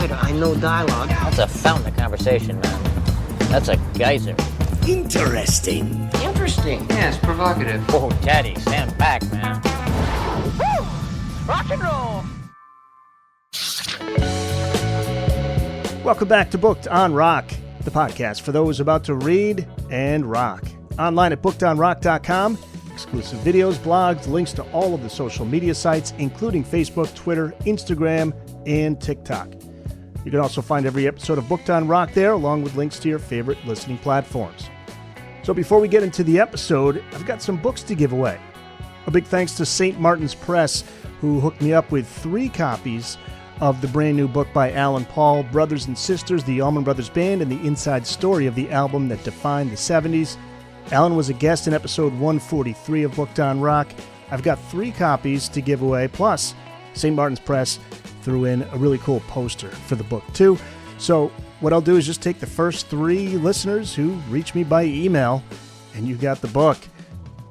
writer. I know dialogue. That's a fountain of conversation, man. That's a geyser. Interesting. Interesting. Yes, provocative. Oh, Daddy, stand back, man. Woo! Rock and roll! Welcome back to Booked on Rock, the podcast for those about to read and rock. Online at bookedonrock.com, exclusive videos, blogs, links to all of the social media sites, including Facebook, Twitter, Instagram, and TikTok. You can also find every episode of Booked on Rock there, along with links to your favorite listening platforms. So before we get into the episode, I've got some books to give away. A big thanks to St. Martin's Press, who hooked me up with 3 copies of the brand new book by Alan Paul, Brothers and Sisters, the Allman Brothers Band, and the inside story of the album that defined the 70s. Alan was a guest in episode 143 of Booked on Rock. I've got 3 copies to give away, plus St. Martin's Press threw in a really cool poster for the book too. So what I'll do is just take the first 3 listeners who reach me by email, and you got the book.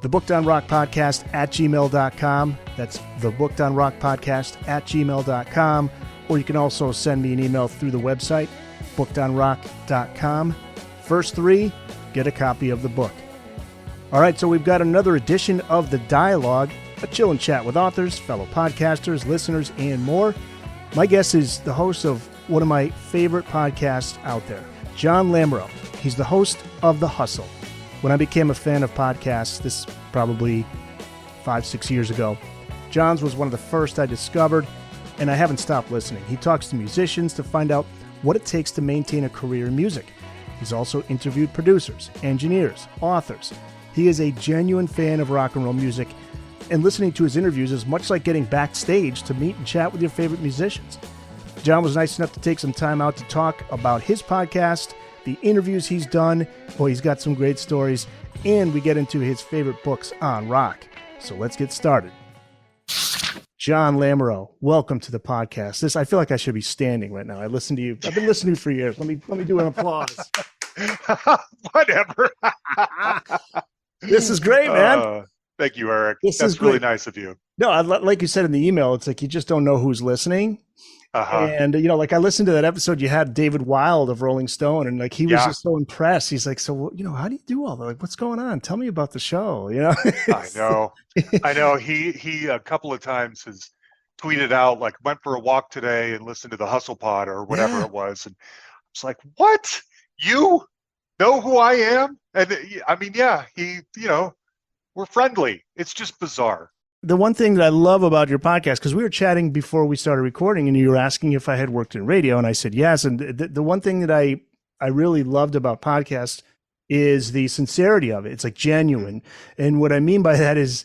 thebookedonrockpodcast at gmail.com. That's thebookedonrockpodcast at gmail.com. Or you can also send me an email through the website, bookedonrock.com. First 3, get a copy of the book. All right, so we've got another edition of The Dialogue, a chill and chat with authors, fellow podcasters, listeners, and more. My guest is the host of one of my favorite podcasts out there, Jon Lamoreaux. He's the host of The Hustle. When I became a fan of podcasts, this is probably 5-6 years ago, Jon's was one of the first I discovered, and I haven't stopped listening. He talks to musicians to find out what it takes to maintain a career in music. He's also interviewed producers, engineers, authors. He is a genuine fan of rock and roll music, and listening to his interviews is much like getting backstage to meet and chat with your favorite musicians. Jon was nice enough to take some time out to talk about his podcast, the interviews he's done. Boy, he's got some great stories, and we get into his favorite books on rock. So let's get started. Jon Lamoreaux, welcome to the podcast. I feel like I should be standing right now. I listen to you. I've been listening to you for years. Let me do an applause. Whatever. This is great, man. Thank you, Eric. That's really great. Nice of you. No, like you said in the email, it's like you just don't know who's listening. And, like I listened to that episode, you had David Wild of Rolling Stone, and like he was just so impressed. He's like, so, how do you do all that? Like, what's going on? Tell me about the show, I know. He a couple of times has tweeted out, like, went for a walk today and listened to the Hustle Pod or whatever it was. And I was like, what? You know who I am? And I mean, we're friendly. It's just bizarre. The one thing that I love about your podcast, because we were chatting before we started recording, and you were asking if I had worked in radio, and I said yes. And the one thing that I really loved about podcasts is the sincerity of it. It's like genuine. And what I mean by that is,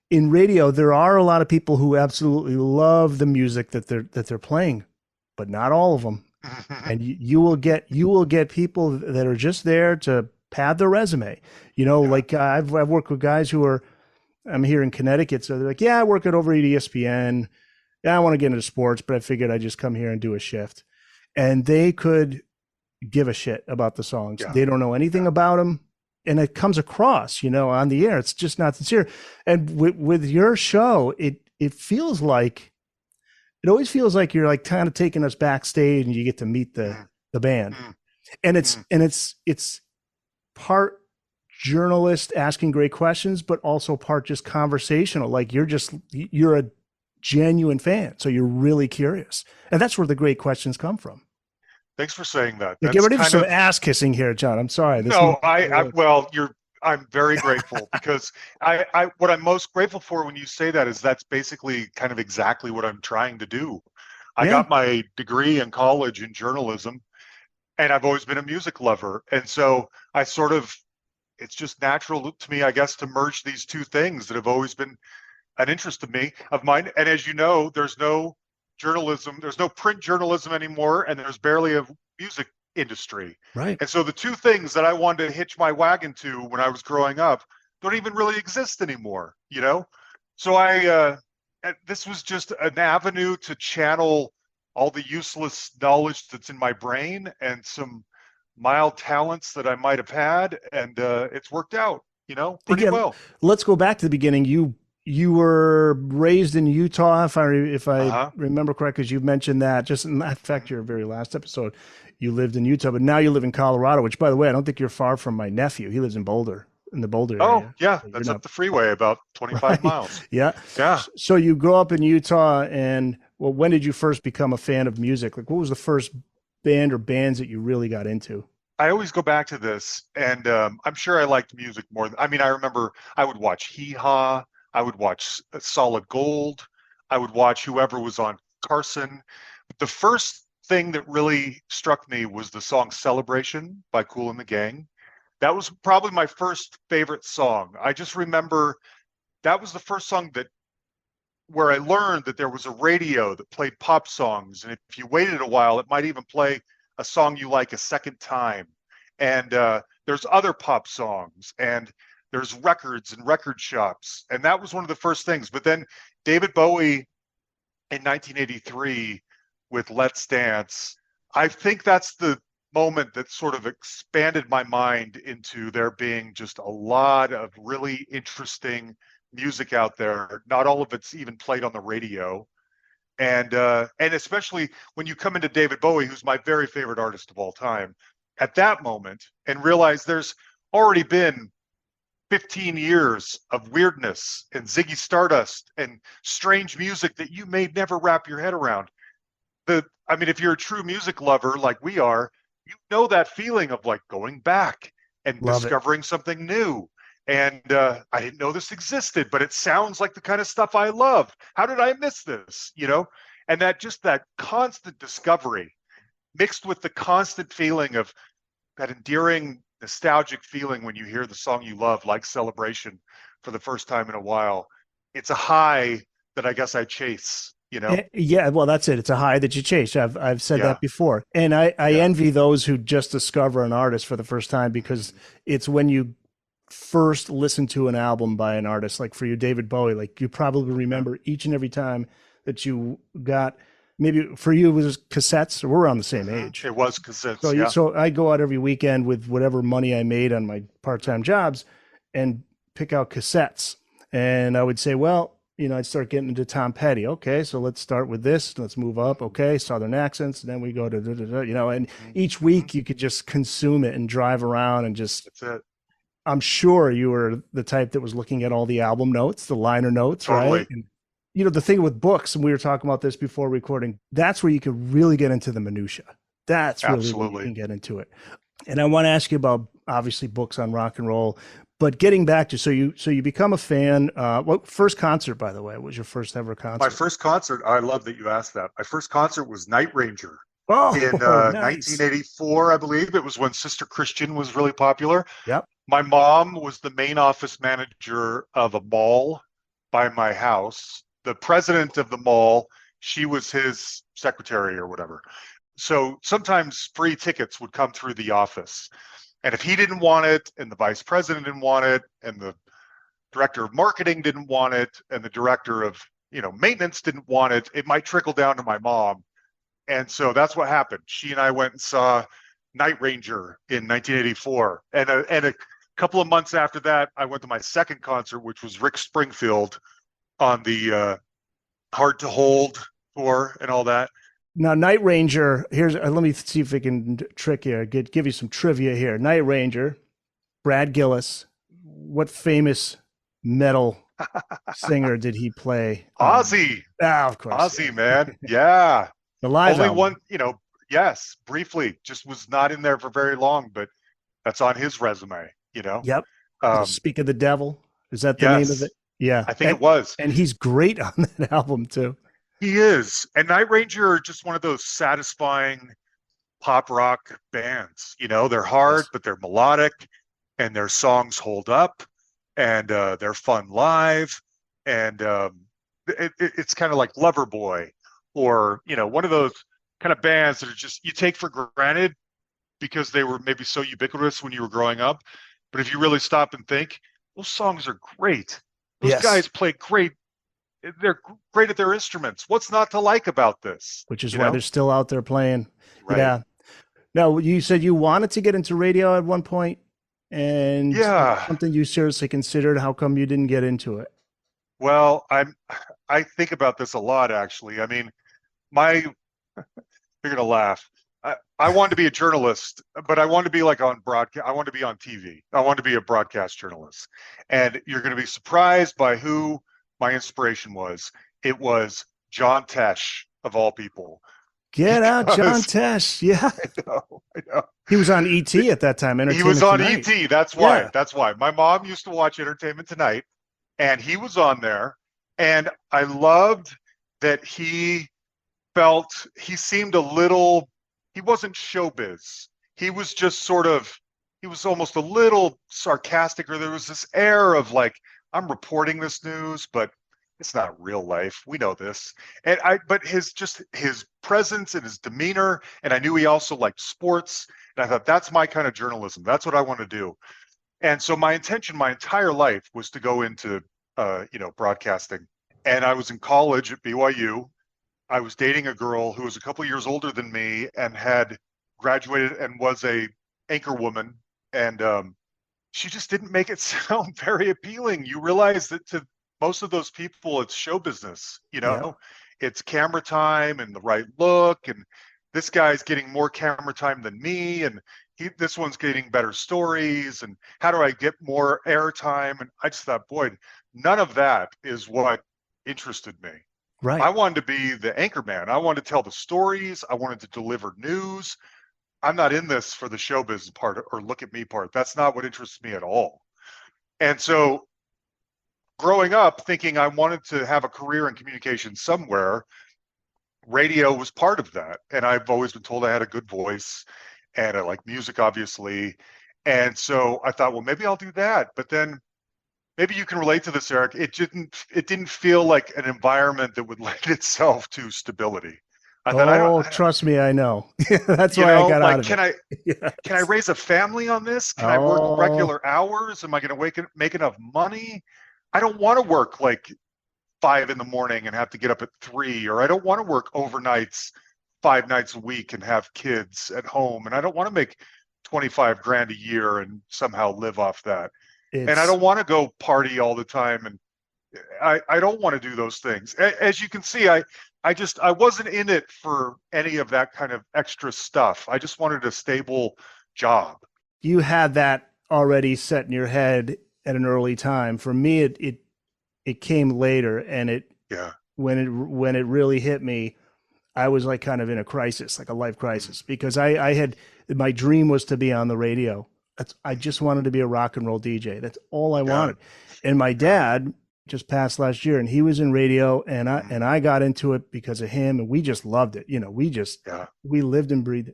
in radio, there are a lot of people who absolutely love the music that they're playing, but not all of them. And you will get people that are just there to pad their resume. Like I've worked with guys I'm here in Connecticut, so they're like, I work it over at ESPN. I want to get into sports, but I figured I'd just come here and do a shift. And they could give a shit about the songs. Yeah. They don't know anything about them. And it comes across, on the air. It's just not sincere. And with your show, it always feels like you're like kind of taking us backstage and you get to meet the band. And it's part journalist asking great questions, but also part just conversational. Like you're a genuine fan. So you're really curious. And that's where the great questions come from. Thanks for saying that. Get ready for some ass kissing here, Jon. I'm sorry. I'm very grateful because what I'm most grateful for when you say that is that's basically kind of exactly what I'm trying to do. I got my degree in college in journalism, and I've always been a music lover. And so it's just natural to me, I guess, to merge these two things that have always been an interest of mine. And as you know, there's no journalism, there's no print journalism anymore, and there's barely a music industry. Right. And so the two things that I wanted to hitch my wagon to when I was growing up don't even really exist anymore, So this was just an avenue to channel all the useless knowledge that's in my brain and some mild talents that I might have had, and it's worked out, pretty well. Let's go back to the beginning. You you were raised in Utah, if I Uh-huh. remember correct, because you've mentioned that just in fact, your very last episode, you lived in Utah, but now you live in Colorado, which by the way, I don't think you're far from my nephew. He lives in Boulder, in the Boulder Oh, area. yeah, So you're that's up not the freeway about 25 right. miles. Yeah. Yeah. So you grew up in Utah, and well, when did you first become a fan of music? Like, what was the first band or bands that you really got into? I always go back to this, and I'm sure I liked music more. I mean, I remember I would watch Hee Haw, I would watch Solid Gold, I would watch whoever was on Carson. But the first thing that really struck me was the song Celebration by Kool and the Gang. That was probably my first favorite song. I just remember that was the first song that where I learned that there was a radio that played pop songs, and if you waited a while, it might even play a song you like a second time. And there's other pop songs, and there's records and record shops, and that was one of the first things. But then David Bowie in 1983 with Let's Dance, I think that's the moment that sort of expanded my mind into there being just a lot of really interesting music out there. Not all of it's even played on the radio. And especially when you come into David Bowie, who's my very favorite artist of all time, at that moment, and realize there's already been 15 years of weirdness and Ziggy Stardust and strange music that you may never wrap your head around. I mean, if you're a true music lover like we are, you know that feeling of like going back and Love it. discovering something new. And I didn't know this existed, but it sounds like the kind of stuff I love. How did I miss this? You know, and that constant discovery mixed with the constant feeling of that endearing nostalgic feeling when you hear the song you love, like Celebration, for the first time in a while. It's a high that I guess I chase, you know? Yeah, well, that's it. It's a high that you chase. I've said Yeah, that before, and I yeah. envy those who just discover an artist for the first time, because it's when you first listen to an album by an artist, like for you, David Bowie, like you probably Yeah. remember each and every time that you got. Maybe for you it was cassettes. We're around the same age. It was So cassettes, yeah. so I go out every weekend with whatever money I made on my part-time jobs and pick out cassettes. And I would say, well, I'd start getting into Tom Petty. Okay, so let's start with this. Let's move up. Okay, Southern accents. And then we go to, and each Mhm. week you could just consume it and drive around and just, That's it. I'm sure you were the type that was looking at all the album notes, the liner notes, right? Totally. And, the thing with books, and we were talking about this before recording, that's where you could really get into the minutia. That's really where you Absolutely. can get into it. And I want to ask you about obviously books on rock and roll, but getting back to so you become a fan. What first concert, by the way? What was your first ever My concert? first concert, I love that you asked that. My first concert was Night Ranger in Oh, nice. 1984, I believe. It was when Sister Christian was really popular. Yep. My mom was the main office manager of a mall by my house. The president of the mall, she was his secretary or whatever. So sometimes free tickets would come through the office. And if he didn't want it, and the vice president didn't want it, and the director of marketing didn't want it, and the director of maintenance didn't want it, it might trickle down to my mom. And so that's what happened. She and I went and saw Night Ranger in 1984. And a couple of months after that, I went to my second concert, which was Rick Springfield on the Hard to Hold tour and all that. Now, Night Ranger. Here's let me see if we can trick you. Give you some trivia here. Night Ranger, Brad Gillis. What famous metal singer did he play? Ozzy. Of course. Ozzy, man. Yeah. The live Only album. one, yes, briefly, just was not in there for very long, but that's on his resume, Yep. Um, Speak of the Devil. Is that the name of yes, it? Yeah. I think it was. And he's great on that album too. He is. And Night Ranger are just one of those satisfying pop rock bands. They're hard, Yes. but they're melodic, and their songs hold up, and they're fun live. And it's kind of like Loverboy, or one of those kind of bands that are just you take for granted because they were maybe so ubiquitous when you were growing up. But if you really stop and think, those songs are great. Those Yes. guys play great. They're great at their instruments. What's not to like about this? Which is why they're still out there playing. Right. Yeah. Now, you said you wanted to get into radio at one point, and Yeah. something you seriously considered. How come you didn't get into it? Well, I think about this a lot, actually. I mean, you're gonna laugh. I wanted to be a journalist, but I wanted to be like on broadcast. I wanted to be on TV. I wanted to be a broadcast journalist. And you're going to be surprised by who my inspiration was. It was John Tesh, of all people. Get out, John Because Tesh. Yeah. I know. He was on ET at that time. He was Entertainment on Tonight. ET. That's why. Yeah. That's why. My mom used to watch Entertainment Tonight, and he was on there. And I loved that he seemed a little, he wasn't showbiz. He was just sort of, he was almost a little sarcastic, or there was this air of like, I'm reporting this news, but it's not real life. We know this. But his presence and his demeanor, and I knew he also liked sports. And I thought, that's my kind of journalism. That's what I want to do. And so my intention my entire life was to go into, broadcasting. And I was in college at BYU. I was dating a girl who was a couple years older than me and had graduated and was a anchor woman. And she just didn't make it sound very appealing. You realize that to most of those people, it's show business, It's camera time and the right look. And this guy's getting more camera time than me. And this one's getting better stories. And how do I get more airtime? And I just thought, boy, none of that is what interested me. Right. I wanted to be the anchor man. I wanted to tell the stories. I wanted to deliver news. I'm not in this for the showbiz part or look at me part. That's not what interests me at all. And so growing up thinking I wanted to have a career in communication somewhere, radio was part of that. And I've always been told I had a good voice and I like music, obviously. And so I thought, well, maybe I'll do that. But then maybe you can relate to this, Eric. It didn't feel like an environment that would lend itself to stability. I thought, trust me, I know. That's why I got out of it. Can I raise a family on this? Can I work regular hours? Am I going to make enough money? I don't want to work like 5 a.m. and have to get up at 3, or I don't want to work overnights 5 nights a week and have kids at home. And I don't want to make 25 grand a year and somehow live off that. And I don't want to go party all the time. And I don't want to do those things. As you can see, I wasn't in it for any of that kind of extra stuff. I just wanted a stable job. You had that already set in your head at an early time. For me, it came later, and when it really hit me, I was like kind of in a crisis, like a life crisis, because I had, my dream was to be on the radio. I just wanted to be a rock and roll DJ. That's all I wanted. And my dad just passed last year, and he was in radio, and I got into it because of him, and we just loved it. We lived and breathed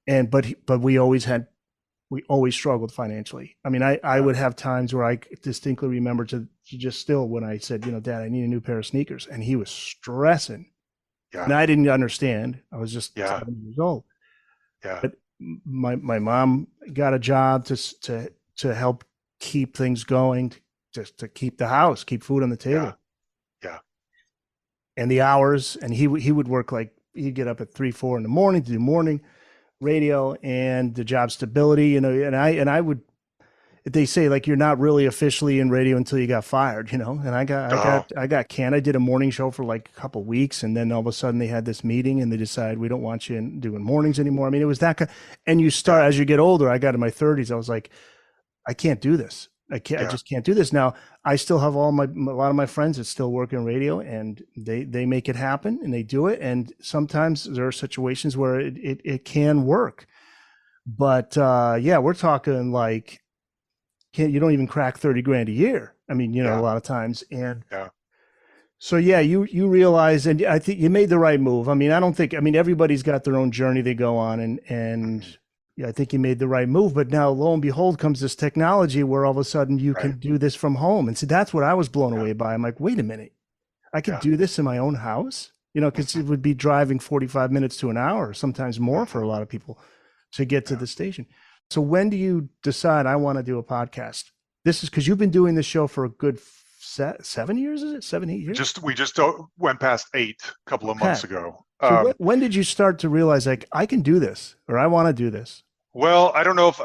it. But we always struggled financially. I mean, I would have times where I distinctly remember to just still when I said, Dad, I need a new pair of sneakers, and he was stressing. Yeah. And I didn't understand. I was just 7 years old. Yeah. But my mom got a job to help keep things going, just to keep the house, keep food on the table. Yeah. And the hours, and he would work he'd get up at 3, 4 in the morning to do morning radio and the job stability, and I would, they say like you're not really officially in radio until you got fired, and I got canned. I did a morning show for like a couple of weeks, and then all of a sudden they had this meeting and they decided we don't want you doing mornings anymore. I mean, it was that kind, and you start, as you get older, I got in my 30s, I was like, I can't do this. I just can't do this. Now I still have a lot of my friends that still work in radio, and they make it happen and they do it. And sometimes there are situations where it can work, but we're talking like, you don't even crack 30 grand a year. I mean, a lot of times. And so, you realize, and I think you made the right move. I mean, everybody's got their own journey they go on, and I think you made the right move. But now lo and behold comes this technology where all of a sudden you can do this from home. And so that's what I was blown away by. I'm like, wait a minute, I could do this in my own house, because it would be driving 45 minutes to an hour, sometimes more for a lot of people to get to the station. So when do you decide I want to do a podcast? This is because you've been doing this show for a good 7 years, is it? 7, 8 years? We just went past 8 a couple of months ago. So when did you start to realize like I can do this, or I want to do this? Well, I don't know if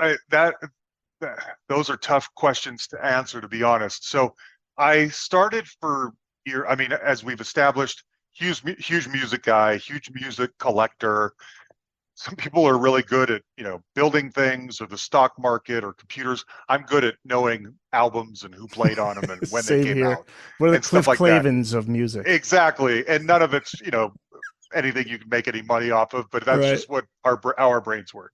those are tough questions to answer, to be honest. So I started for year. I mean, as we've established, huge music guy, huge music collector. Some people are really good at, building things or the stock market or computers. I'm good at knowing albums and who played on them and when they Same came here. out We're the and stuff Cliff like that. Clavins of music. Exactly. And none of it's, anything you can make any money off of, but that's Right. just what our brains work.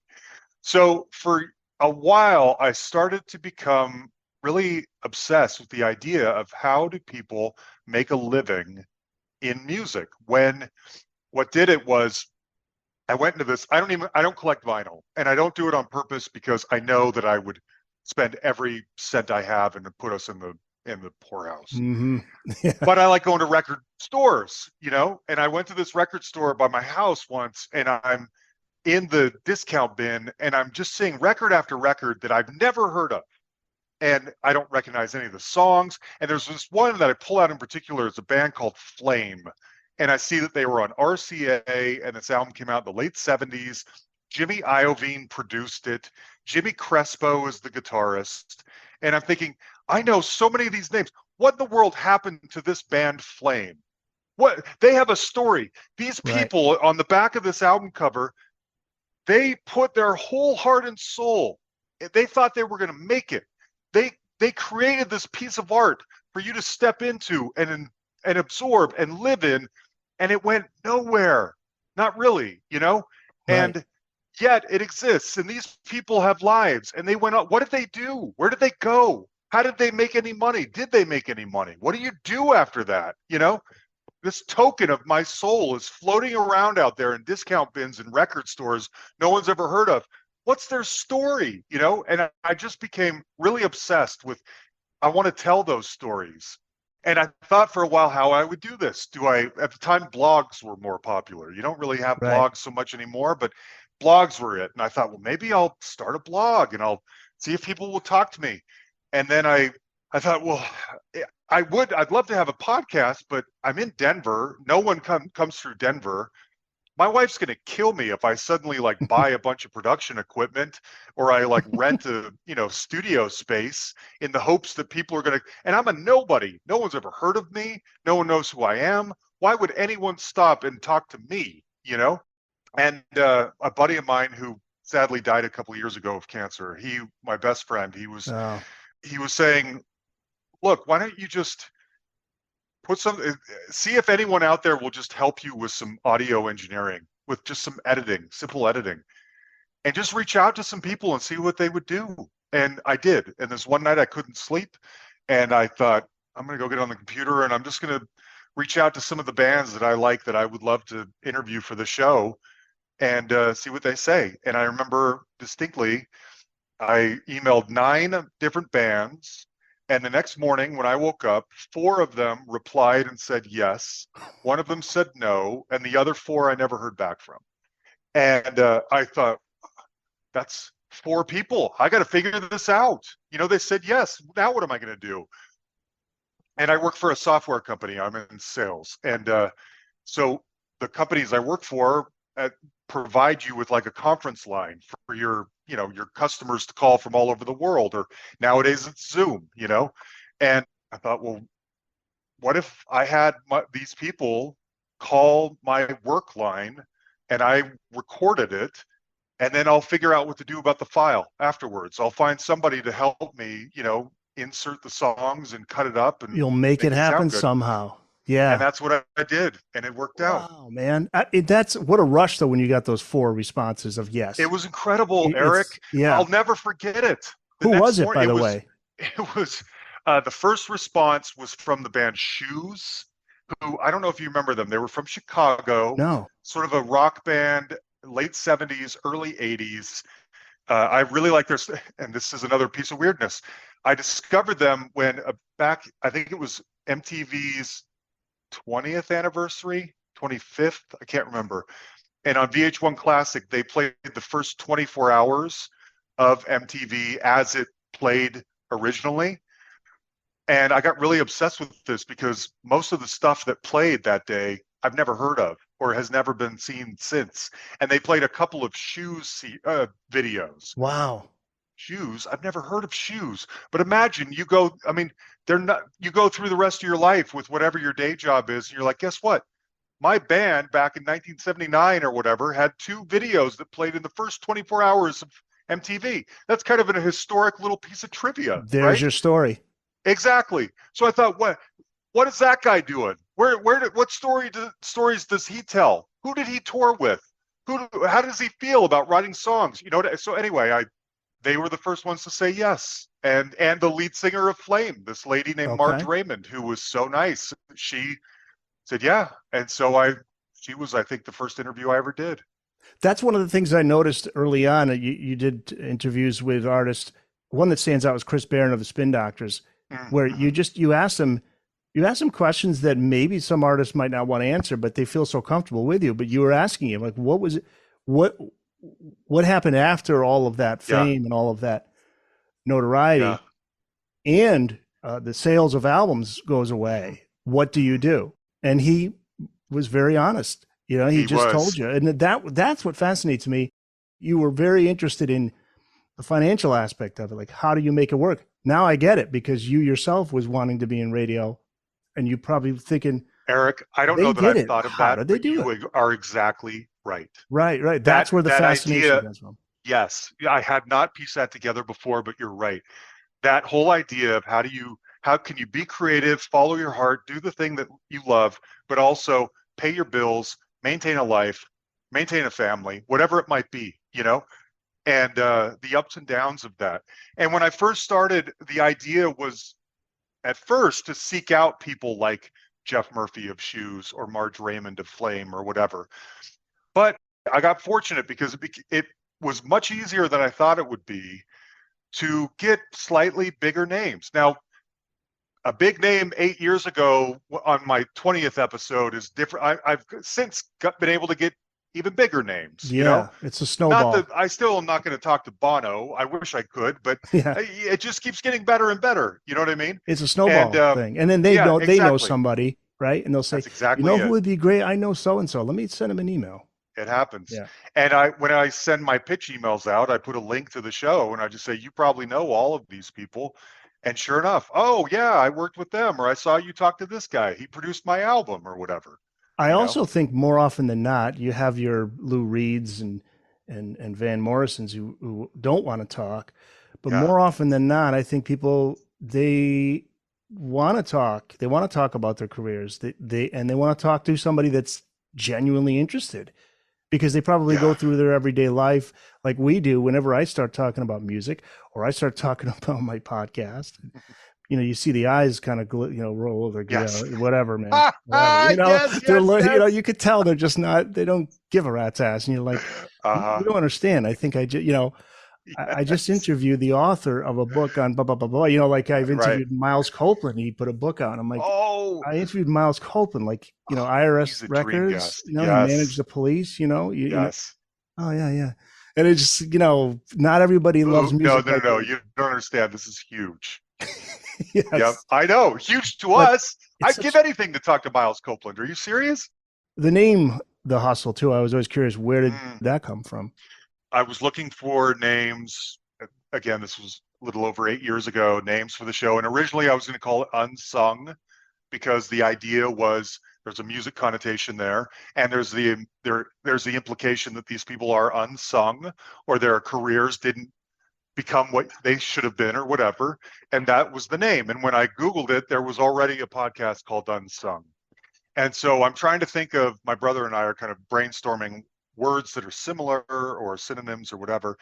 So for a while, I started to become really obsessed with the idea of how do people make a living in music. When what did it was I went into this. I don't collect vinyl, and I don't do it on purpose because I know that I would spend every cent I have and put us in the poorhouse. Mm-hmm. Yeah. But I like going to record stores, and I went to this record store by my house once, and I'm in the discount bin, and I'm just seeing record after record that I've never heard of. And I don't recognize any of the songs. And there's this one that I pull out in particular. It's a band called Flame. And I see that they were on RCA, and this album came out in the late 70s. Jimmy Iovine produced it. Jimmy Crespo is the guitarist. And I'm thinking, I know so many of these names. What in the world happened to this band Flame? What? They have a story. These people on the back of this album cover, they put their whole heart and soul. They thought they were going to make it. They created this piece of art for you to step into and absorb and live in, and it went nowhere. Not really, Right. And yet it exists, and these people have lives, and they went on. What did they do? Where did they go? How did they make any money? Did they make any money? What do you do after that? This token of my soul is floating around out there in discount bins and record stores no one's ever heard of. What's their story? And I just became really obsessed with, I want to tell those stories. And I thought for a while how I would do this. At the time, blogs were more popular. You don't really have blogs so much anymore, but blogs were it. And I thought, well, maybe I'll start a blog and I'll see if people will talk to me. And then I thought, well, I'd love to have a podcast, but I'm in Denver. No one comes through Denver. My wife's going to kill me if I suddenly buy a bunch of production equipment or I rent a, studio space in the hopes that people are going to, and I'm a nobody. No one's ever heard of me. No one knows who I am. Why would anyone stop and talk to me, And a buddy of mine who sadly died a couple of years ago of cancer, my best friend, he was saying, look, why don't you just see if anyone out there will just help you with some audio engineering, with just some editing, simple editing, and just reach out to some people and see what they would do. And I did. And this one night I couldn't sleep, and I thought, I'm going to go get on the computer and I'm just going to reach out to some of the bands that I like that I would love to interview for the show and see what they say. And I remember distinctly, I emailed 9 different bands. And the next morning when I woke up, 4 of them replied and said yes. 1 of them said no. And the other 4 I never heard back from. And I thought, that's 4 people. I got to figure this out. They said yes. Now what am I going to do? And I work for a software company. I'm in sales. And so the companies I work for provide you with a conference line for your customers to call from all over the world, or nowadays it's Zoom, and I thought, well, what if I had these people call my work line and I recorded it, and then I'll figure out what to do about the file afterwards. I'll find somebody to help me, insert the songs and cut it up, and you'll make it happen somehow. Yeah. And that's what I did. And it worked out. Wow, man. That's what a rush, though, when you got those 4 responses of yes. It was incredible, Eric. Yeah. I'll never forget it. Who was it, by the way? It was the first response was from the band Shoes, who, I don't know if you remember them. They were from Chicago. No. Sort of a rock band, late 70s, early 80s. I really like their, and this is another piece of weirdness. I discovered them when I think it was MTV's 20th anniversary, 25th, I can't remember. And on VH1 Classic, they played the first 24 hours of MTV as it played originally. And I got really obsessed with this because most of the stuff that played that day, I've never heard of or has never been seen since. And they played a couple of Shoes videos. Wow. Shoes? I've never heard of Shoes. But imagine you go, I mean, they're not, you go through the rest of your life with whatever your day job is, and you're like, guess what? My band back in 1979 or whatever had 2 videos that played in the first 24 hours of MTV. That's kind of a historic little piece of trivia, There's right? your story. Exactly. So I thought, what is that guy doing? What stories does he tell? Who did he tour with? How does he feel about writing songs? You know, so anyway, they were the first ones to say yes. And the lead singer of Flame, this lady named Marge Raymond, who was so nice, she said yeah. And so she was, I think, the first interview I ever did. That's one of the things I noticed early on. You did interviews with artists. One that stands out was Chris Barron of the Spin Doctors, where you ask them questions that maybe some artists might not want to answer, but they feel so comfortable with you. But you were asking him, like, what was it? What happened after all of that fame and all of that notoriety, and the sales of albums goes away? What do you do? And he was very honest. You know, he just told you, and that's what fascinates me. You were very interested in the financial aspect of it, like how do you make it work? Now I get it, because you yourself was wanting to be in radio, and you probably thinking, Eric, I don't know that I've thought of how that. Did they do you are exactly right. Right. That's where the fascination comes from. Yes, I had not pieced that together before, but you're right. That whole idea of how can you be creative, follow your heart, do the thing that you love, but also pay your bills, maintain a life, maintain a family, whatever it might be, you know, and the ups and downs of that. And when I first started, the idea was at first to seek out people like Jeff Murphy of Shoes or Marge Raymond of Flame or whatever. But I got fortunate because it was much easier than I thought it would be to get slightly bigger names. Now, a big name 8 years ago on my 20th episode is different. I've since been able to get even bigger names. Yeah, you know? It's a snowball. I still am not going to talk to Bono. I wish I could, but it just keeps getting better and better. You know what I mean? It's a snowball thing. And then they know somebody, right? And they'll say, exactly, you know who would be great? I know so-and-so. Let me send him an email. It happens. Yeah. And when I send my pitch emails out, I put a link to the show and I just say, you probably know all of these people. And sure enough, oh yeah, I worked with them, or I saw you talk to this guy. He produced my album or whatever. I also think more often than not, you have your Lou Reeds and Van Morrisons who don't want to talk, but more often than not, I think people, they want to talk. They want to talk about their careers. They want to talk to somebody that's genuinely interested, because they probably go through their everyday life like we do. Whenever I start talking about music or I start talking about my podcast, you know, you see the eyes kind of, roll over, whatever, man. Whatever. You could tell they're just not, they don't give a rat's ass. And you're like, you don't understand. I think I just interviewed the author of a book on blah, blah, blah, blah. You know, like I've interviewed Miles Copeland. He put a book out. I'm like, I interviewed Miles Copeland, like, IRS records, he managed the police, yes. Oh yeah. And it's just, not everybody loves music. No. You don't understand. This is huge. Yes. Yep. I know. Huge to us. I'd give anything to talk to Miles Copeland. Are you serious? The name, The Hustle, too. I was always curious, where did that come from? I was looking for names. Again, this was a little over 8 years ago, names for the show. And originally I was going to call it Unsung, because the idea was there's a music connotation there. And there's the implication that these people are unsung, or their careers didn't become what they should have been or whatever. And that was the name. And when I Googled it, there was already a podcast called Unsung. And so I'm trying to think of, my brother and I are kind of brainstorming words that are similar or synonyms or whatever.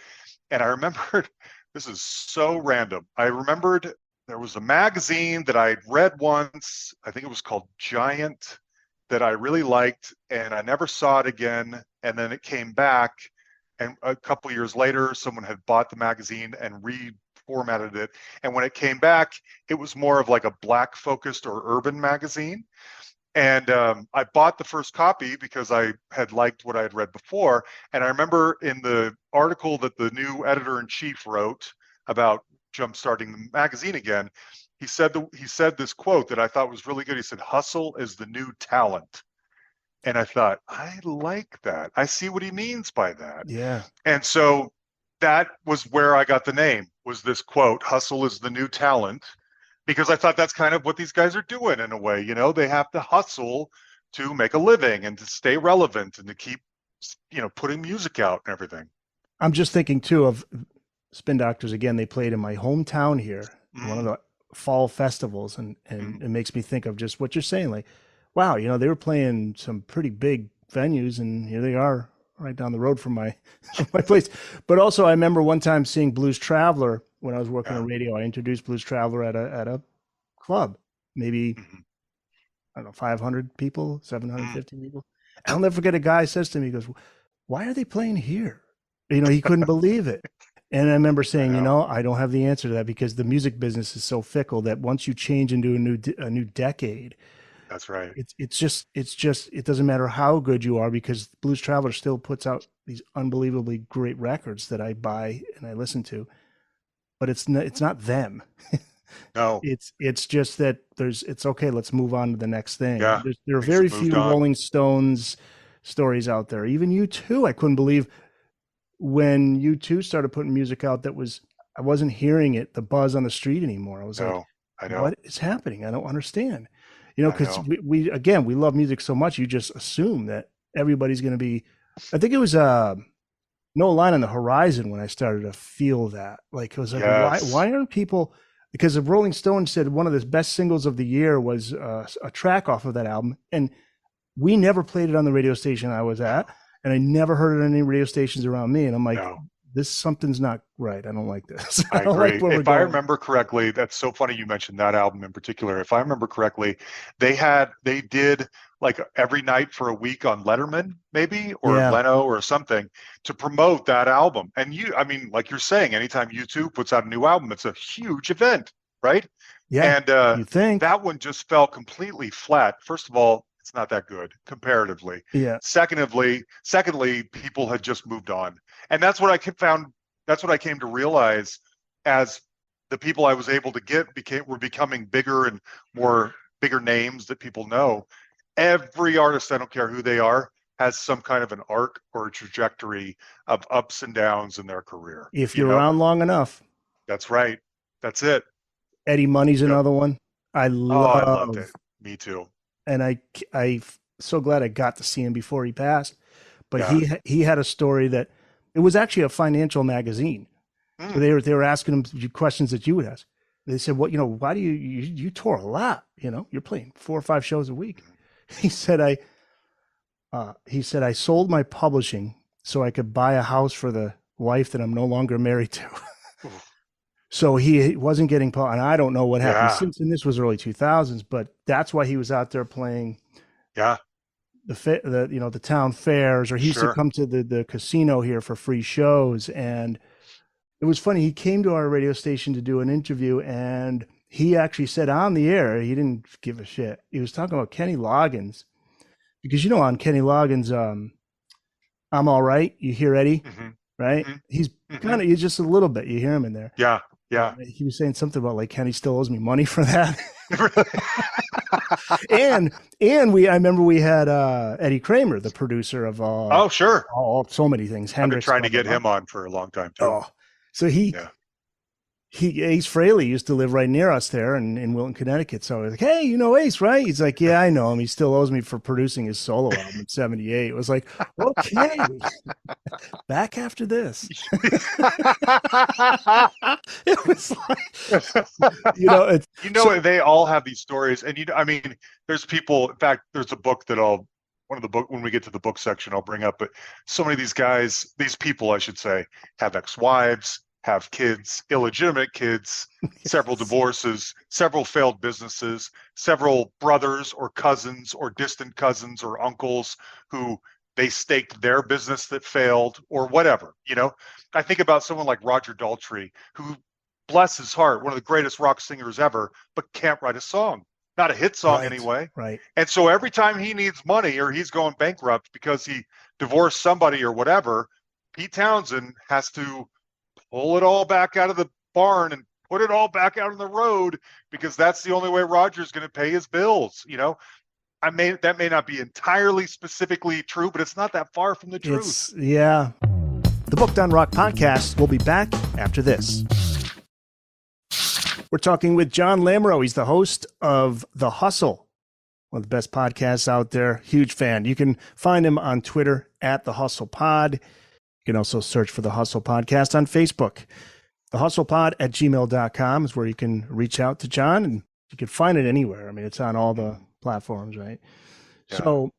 And I remembered, this is so random. I remembered there was a magazine that I'd read once. I think it was called Giant, that I really liked, and I never saw it again. And then it came back, and a couple of years later, someone had bought the magazine and reformatted it. And when it came back, it was more of like a Black focused or urban magazine. And I bought the first copy because I had liked what I had read before. And I remember in the article that the new editor-in-chief wrote about jumpstarting the magazine again, he said this quote that I thought was really good. He said, "Hustle is the new talent." And I thought, I like that. I see what he means by that. Yeah. And so that was where I got the name, was this quote, "Hustle is the new talent," because I thought that's kind of what these guys are doing in a way. You know, they have to hustle to make a living and to stay relevant and to keep, putting music out and everything. I'm just thinking too of Spin Doctors again. They played in my hometown here, one of the fall festivals, and it makes me think of just what you're saying. Like, wow, they were playing some pretty big venues, and here they are right down the road from my place. But also, I remember one time seeing Blues Traveler when I was working on radio. I introduced Blues Traveler at a club, maybe I don't know, 500 people, 750 people. I'll never forget, a guy says to me, he goes, "Why are they playing here?" He couldn't believe it. And I remember saying, I don't have the answer to that, because the music business is so fickle that once you change into a new decade, that's right. It's just it doesn't matter how good you are, because Blues Traveler still puts out these unbelievably great records that I buy and I listen to, but it's not them. No, it's just that it's okay. Let's move on to the next thing. Yeah, there are very few Rolling Stones stories out there. Even U2, I couldn't believe when U2 started putting music out I wasn't hearing it, the buzz on the street anymore. I was like, I know. What is happening? I don't understand. Because we love music so much, you just assume that everybody's going to be. I think it was No Line on the Horizon when I started to feel that. Like, it was like, why aren't people? Because the Rolling Stones said one of the best singles of the year was a track off of that album, and we never played it on the radio station I was at, and I never heard it on any radio stations around me. And I'm like, something's not right. I don't like this. I agree. If I remember correctly, that's so funny you mentioned that album in particular. If I remember correctly, they did like every night for a week on Letterman, maybe, or Leno or something, to promote that album. And like you're saying, anytime U2 puts out a new album, it's a huge event, right? Yeah. And you think that one just fell completely flat. First of all, it's not that good comparatively. Yeah. Secondly, people had just moved on. And that's what I came to realize as the people I was able to get were becoming bigger and bigger names that people know. Every artist, I don't care who they are, has some kind of an arc or a trajectory of ups and downs in their career. If you're around long enough. That's right. That's it. Eddie Money's another one. I loved it. Me too. And I so glad I got to see him before he passed. But he had a story that it was actually a financial magazine. So they were asking him questions that you would ask. They said, "Well, why do you tour a lot? You're playing 4 or 5 shows a week." He said, I sold my publishing so I could buy a house for the wife that I'm no longer married to. So he wasn't getting, and I don't know what happened since, and this was early 2000s, but that's why he was out there playing the town fairs, or he used to come to the casino here for free shows. And it was funny, he came to our radio station to do an interview, and he actually said on the air, he didn't give a shit. He was talking about Kenny Loggins, because on Kenny Loggins, I'm All Right, you hear Eddie, right? He's he's just a little bit, you hear him in there. Yeah. He was saying something about like Kenny still owes me money for that. and I remember we had Eddie Kramer, the producer of so many things. I've been trying to get him on for a long time too. So Ace Frehley used to live right near us there in Wilton, Connecticut. So I was like, "Hey, you know Ace, right?" He's like, "Yeah, I know him. He still owes me for producing his solo album in '78." It was like, okay, back after this. It was like, they all have these stories, and there's people. In fact, there's a book that when we get to the book section, I'll bring up. But so many of these people, I should say, have ex-wives, have kids, illegitimate kids, several divorces, several failed businesses, several brothers or cousins or distant cousins or uncles who they staked their business that failed or whatever. I think about someone like Roger Daltrey, who, bless his heart, one of the greatest rock singers ever, but can't write a song. Not a hit song anyway. Right. And so every time he needs money or he's going bankrupt because he divorced somebody or whatever, Pete Townsend has to pull it all back out of the barn and put it all back out on the road, because that's the only way Roger's going to pay his bills. That may not be entirely specifically true, but it's not that far from the truth. The Booked on Rock podcast will be back after this. We're talking with Jon Lamoreaux. He's the host of The Hustle, one of the best podcasts out there. Huge fan. You can find him on Twitter at The Hustle Pod. You can also search for The Hustle Podcast on Facebook. TheHustlePod@gmail.com is where you can reach out to Jon, and you can find it anywhere. I mean, it's on all the platforms, right? Yeah. So,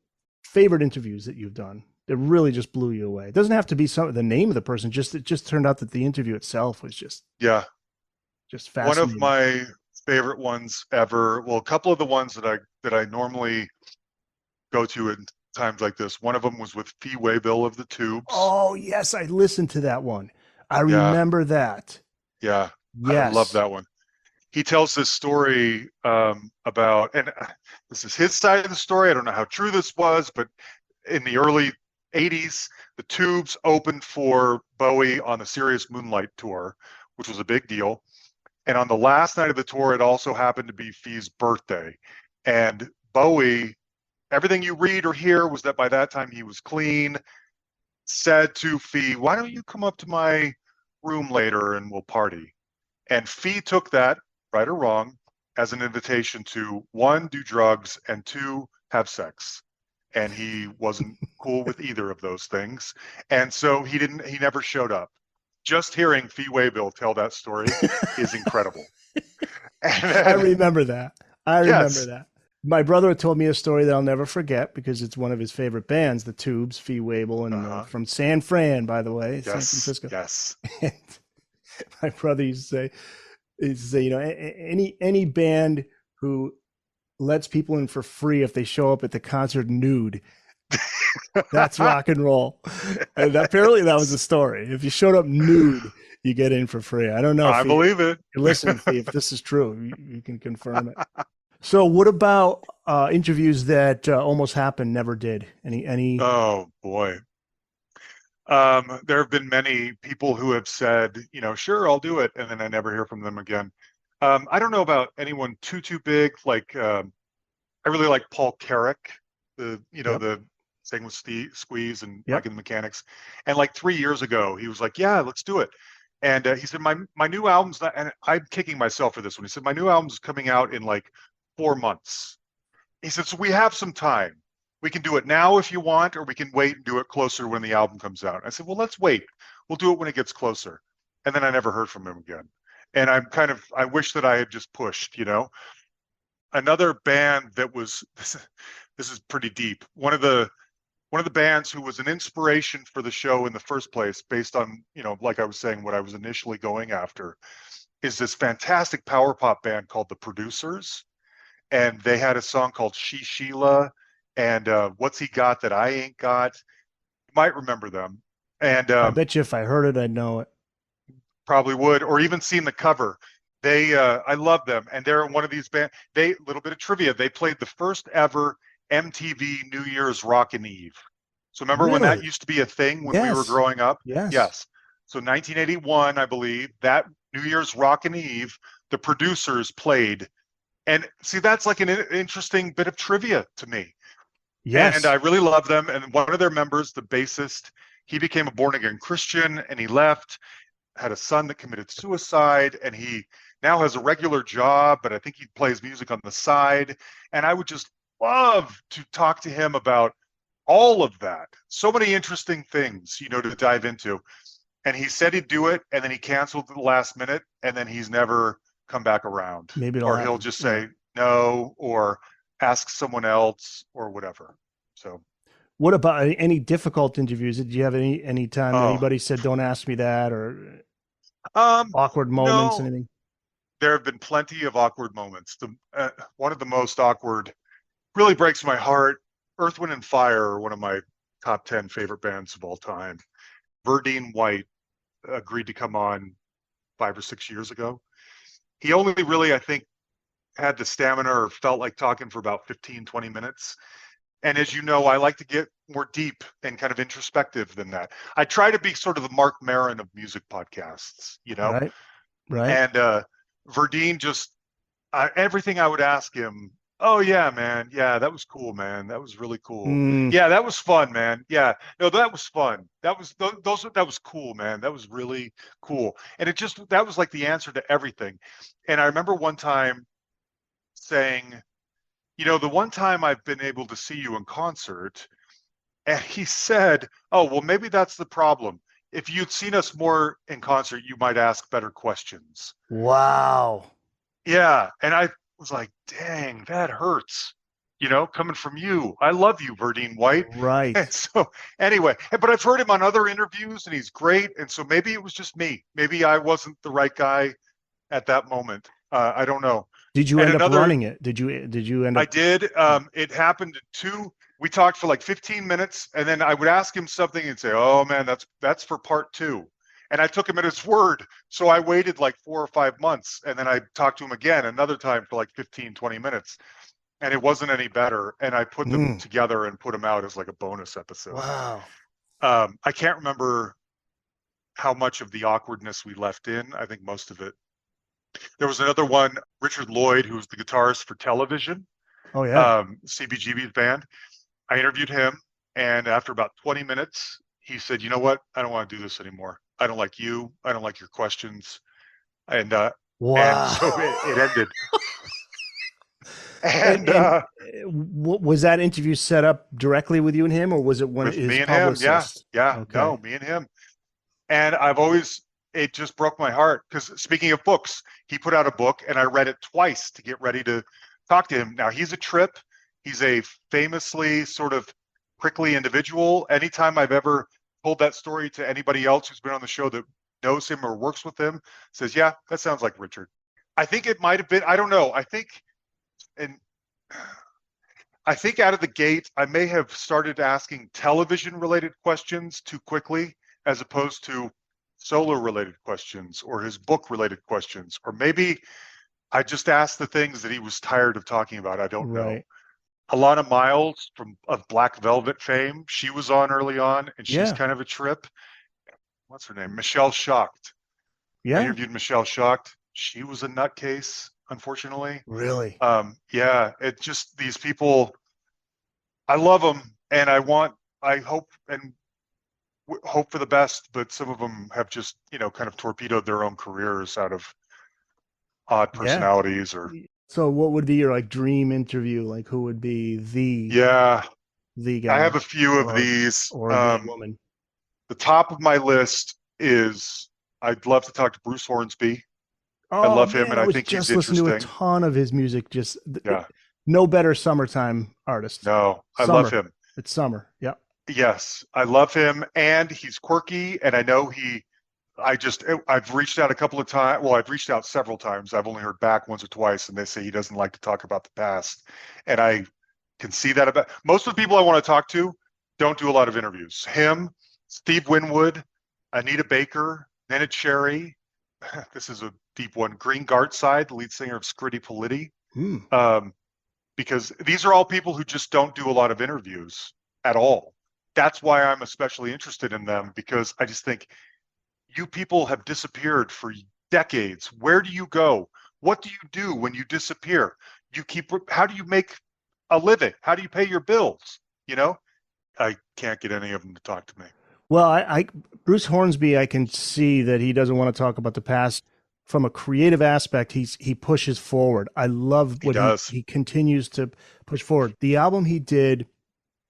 favorite interviews that you've done that really just blew you away. It doesn't have to be the name of the person. It just turned out that the interview itself was just fascinating. One of my favorite ones ever. Well, a couple of the ones that I normally go to in times like this. One of them was with Fee Waybill of the Tubes. Oh yes, I listened to that one. I remember that. Yeah, yes, I love that one. He tells this story about, and this is his side of the story. I don't know how true this was, but in the early 80s, the Tubes opened for Bowie on the Serious Moonlight tour, which was a big deal. And on the last night of the tour, it also happened to be Fee's birthday. And Bowie, everything you read or hear was that by that time he was clean, said to Fee, "Why don't you come up to my room later and we'll party?" And Fee took that, right or wrong, as an invitation to, one, do drugs, and two, have sex. And he wasn't cool with either of those things. And so he never showed up. Just hearing Fee Waybill tell that story is incredible. I remember that. That. My brother told me a story that I'll never forget because it's one of his favorite bands, the Tubes, Fee Waybill, and from San Fran, by the way, San Francisco. Yes. And my brother used to say, you know, any band who lets people in for free if they show up at the concert nude, that's rock and roll. And apparently that was the story. If you showed up nude, you get in for free. I don't know. I believe it. Listen, if this is true, you can confirm it. So what about interviews that almost happened, never did? Any? Oh boy. There have been many people who have said, you know, sure, I'll do it. And then I never hear from them again. I don't know about anyone too big. Like, I really like Paul Carrick, the Sing with Squeeze and Mike and the Mechanics. And like 3 years ago, he was like, yeah, let's do it. And he said, my new album's not, and I'm kicking myself for this one. He said, my new album's coming out in like 4 months. He said, so we have some time. We can do it now if you want, or we can wait and do it closer when the album comes out. I said, well, let's wait. We'll do it when it gets closer. And then I never heard from him again. And I wish that I had just pushed, you know. Another band that was, this is pretty deep. One of the bands who was an inspiration for the show in the first place, based on, you know, like I was saying, what I was initially going after, is this fantastic power pop band called The Producers. And they had a song called She Sheila and What's He Got That I Ain't Got. You might remember them. And I bet you if I heard it, I'd know it. Probably would, or even seen the cover. They, I love them. And they're one of these bands. Little bit of trivia. They played the first ever MTV New Year's Rockin' Eve. So remember when that used to be a thing when we were growing up? Yes. So 1981, I believe, that New Year's Rockin' Eve, The Producers played. And see, that's like an interesting bit of trivia to me. Yes. And I really love them. And one of their members, the bassist, he became a born-again Christian and he left, had a son that committed suicide, and he now has a regular job, but I think he plays music on the side. And I would just love to talk to him about all of that. So many interesting things, you know, to dive into. And he said he'd do it, and then he canceled at the last minute, and then he's never come back around. Or he'll just say no, or ask someone else, or whatever. So what about any difficult interviews? Did you have any time anybody said, don't ask me that, or awkward moments, anything? There have been plenty of awkward moments. One of the most awkward, really breaks my heart. Earth, Wind and Fire are one of my top 10 favorite bands of all time. Verdine White agreed to come on 5 or 6 years ago. He only really, I think, had the stamina or felt like talking for about 15, 20 minutes. And as you know, I like to get more deep and kind of introspective than that. I try to be sort of the Mark Maron of music podcasts, you know? Right. And Verdine just, everything I would ask him, Oh yeah, man. Yeah, that was cool, man. That was really cool. Mm, Yeah, that was fun, man. Yeah, no, that was fun. That was that was cool, man. That was really cool. And it just that was like the answer to everything. And I remember one time saying, the one time I've been able to see you in concert, and he said, "Oh, well, maybe that's the problem. If you'd seen us more in concert, you might ask better questions." wow. Yeah, and I was like, "Dang, that hurts." Coming from you. I love you, Verdine White. And Right. so anyway, but I've heard him on other interviews and he's great. And so maybe it was just me. Maybe I wasn't the right guy at that moment. I don't know. Did you And end up another, running it? Did you end I up? did. It happened we talked for like 15 minutes and then I would ask him something and say, "Oh man, that's for part two." And I took him at his word. So I waited like 4 or 5 months and then I talked to him again another time for like 15, 20 minutes. And it wasn't any better. And I put them Mm, together and put them out as like a bonus episode. wow. I can't remember how much of the awkwardness we left in. I think most of it. There was another one, Richard Lloyd, who was the guitarist for Television, Oh yeah. CBGB's band. I interviewed him, and after about 20 minutes, he said, "You know what? I don't want to do this anymore. I don't like you. I don't like your questions." And so Wow. it ended. And And was that interview set up directly with you and him, or was it one of with his me and him, yeah, publicists? yeah, Okay. no, me and him. And it just broke my heart because speaking of books, he put out a book and I read it twice to get ready to talk to him. Now he's a trip. He's a famously sort of prickly individual. Anytime I've ever told that story to anybody else who's been on the show that knows him or works with him, says, "Yeah, that sounds like Richard." I think it might have been, I don't know. And I think out of the gate, I may have started asking television related questions too quickly as opposed to solo related questions or his book related questions. Or maybe I just asked the things that he was tired of talking about. I don't know. Right. Alana Miles of Black Velvet fame, she was on early on and she's Yeah. kind of a trip. What's her name? Michelle Schacht. I Yeah. interviewed Michelle Schacht. She was a nutcase, unfortunately. Really. Yeah, it just these people, I love them and I hope hope for the best, but some of them have just, kind of torpedoed their own careers out of odd Yeah. personalities or, So what would be your like dream interview? Like who would be yeah, the I guy have a few of or these. the woman? The top of my list is I'd love to talk to Bruce Hornsby. I Oh love him man, and I I was think he's just listening to a interesting. ton of his music. Just Yeah, no better summertime artist. no, I love Summer. him. It's summer. Yep. Yes, I love him and he's quirky and I know I've reached out a couple of times. Well, I've reached out several times. I've only heard back once or twice and they say he doesn't like to talk about the past. And I can see that about most of the people I want to talk to don't do a lot of interviews. Him, Steve Winwood, Anita Baker, Nena Cherry. This is a deep one. Green Gartside, the lead singer of Scritti Politti. Hmm. Because these are all people who just don't do a lot of interviews at all. That's why I'm especially interested in them because I just think you people have disappeared for decades. Where do you go? What do you do when you disappear? How do you make a living? How do you pay your bills? I can't get any of them to talk to me. Well, Bruce Hornsby, I can see that he doesn't want to talk about the past. From a creative aspect, he pushes forward. I love He what does. he continues to push forward. The album he did,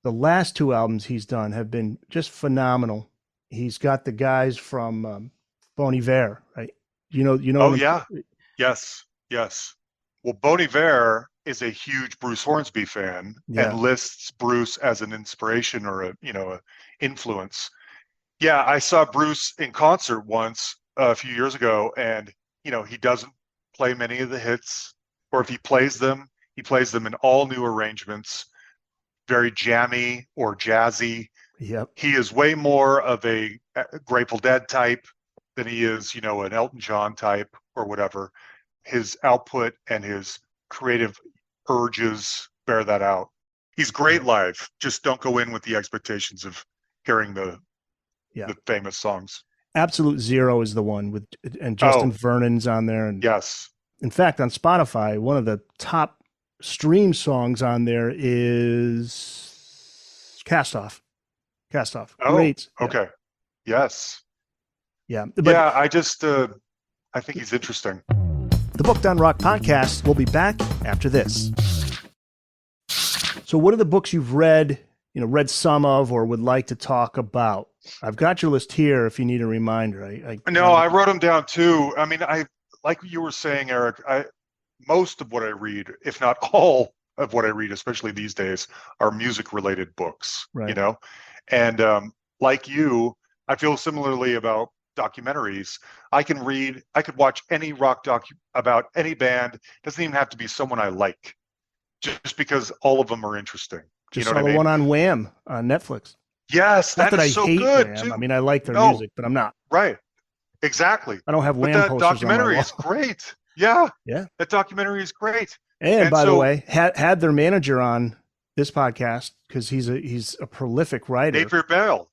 the last two albums he's done have been just phenomenal. He's got the guys from Bon Iver, right? Oh yeah. Yes. Yes. Well, Bon Iver is a huge Bruce Hornsby fan Yeah. and lists Bruce as an inspiration or a influence. Yeah, I saw Bruce in concert once a few years ago, and he doesn't play many of the hits, or if he plays them in all new arrangements, very jammy or jazzy. Yep. He is way more of a Grateful Dead type than he is, an Elton John type or whatever. His output and his creative urges bear that out. He's great live. Just don't go in with the expectations of hearing the famous songs. Absolute Zero is the one and Justin Vernon's on there. And yes, in fact, on Spotify, one of the top stream songs on there is Cast Off. Cast Off. Oh, Great. Yeah. okay. Yes. Yeah. But Yeah, I think he's interesting. the Booked on Rock podcast will be back after this. So what are the books you've read some of or would like to talk about? I've got your list here if you need a reminder. I wrote them down too. I mean, like you were saying, Eric, most of what I read, if not all of what I read, especially these days, are music-related books, right. And like you, I feel similarly about documentaries. I could watch any rock about any band. It doesn't even have to be someone I like, just because all of them are interesting. Just saw the one on Wham on Netflix. Yes, not that I so hate good Wham. too. I mean, I like their music, but I'm not. Right. Exactly. I don't have Wham that posters documentary on my is great. Yeah. Yeah. That documentary is great. And by the way, had their manager on this podcast because he's a prolific writer. Napier Bell.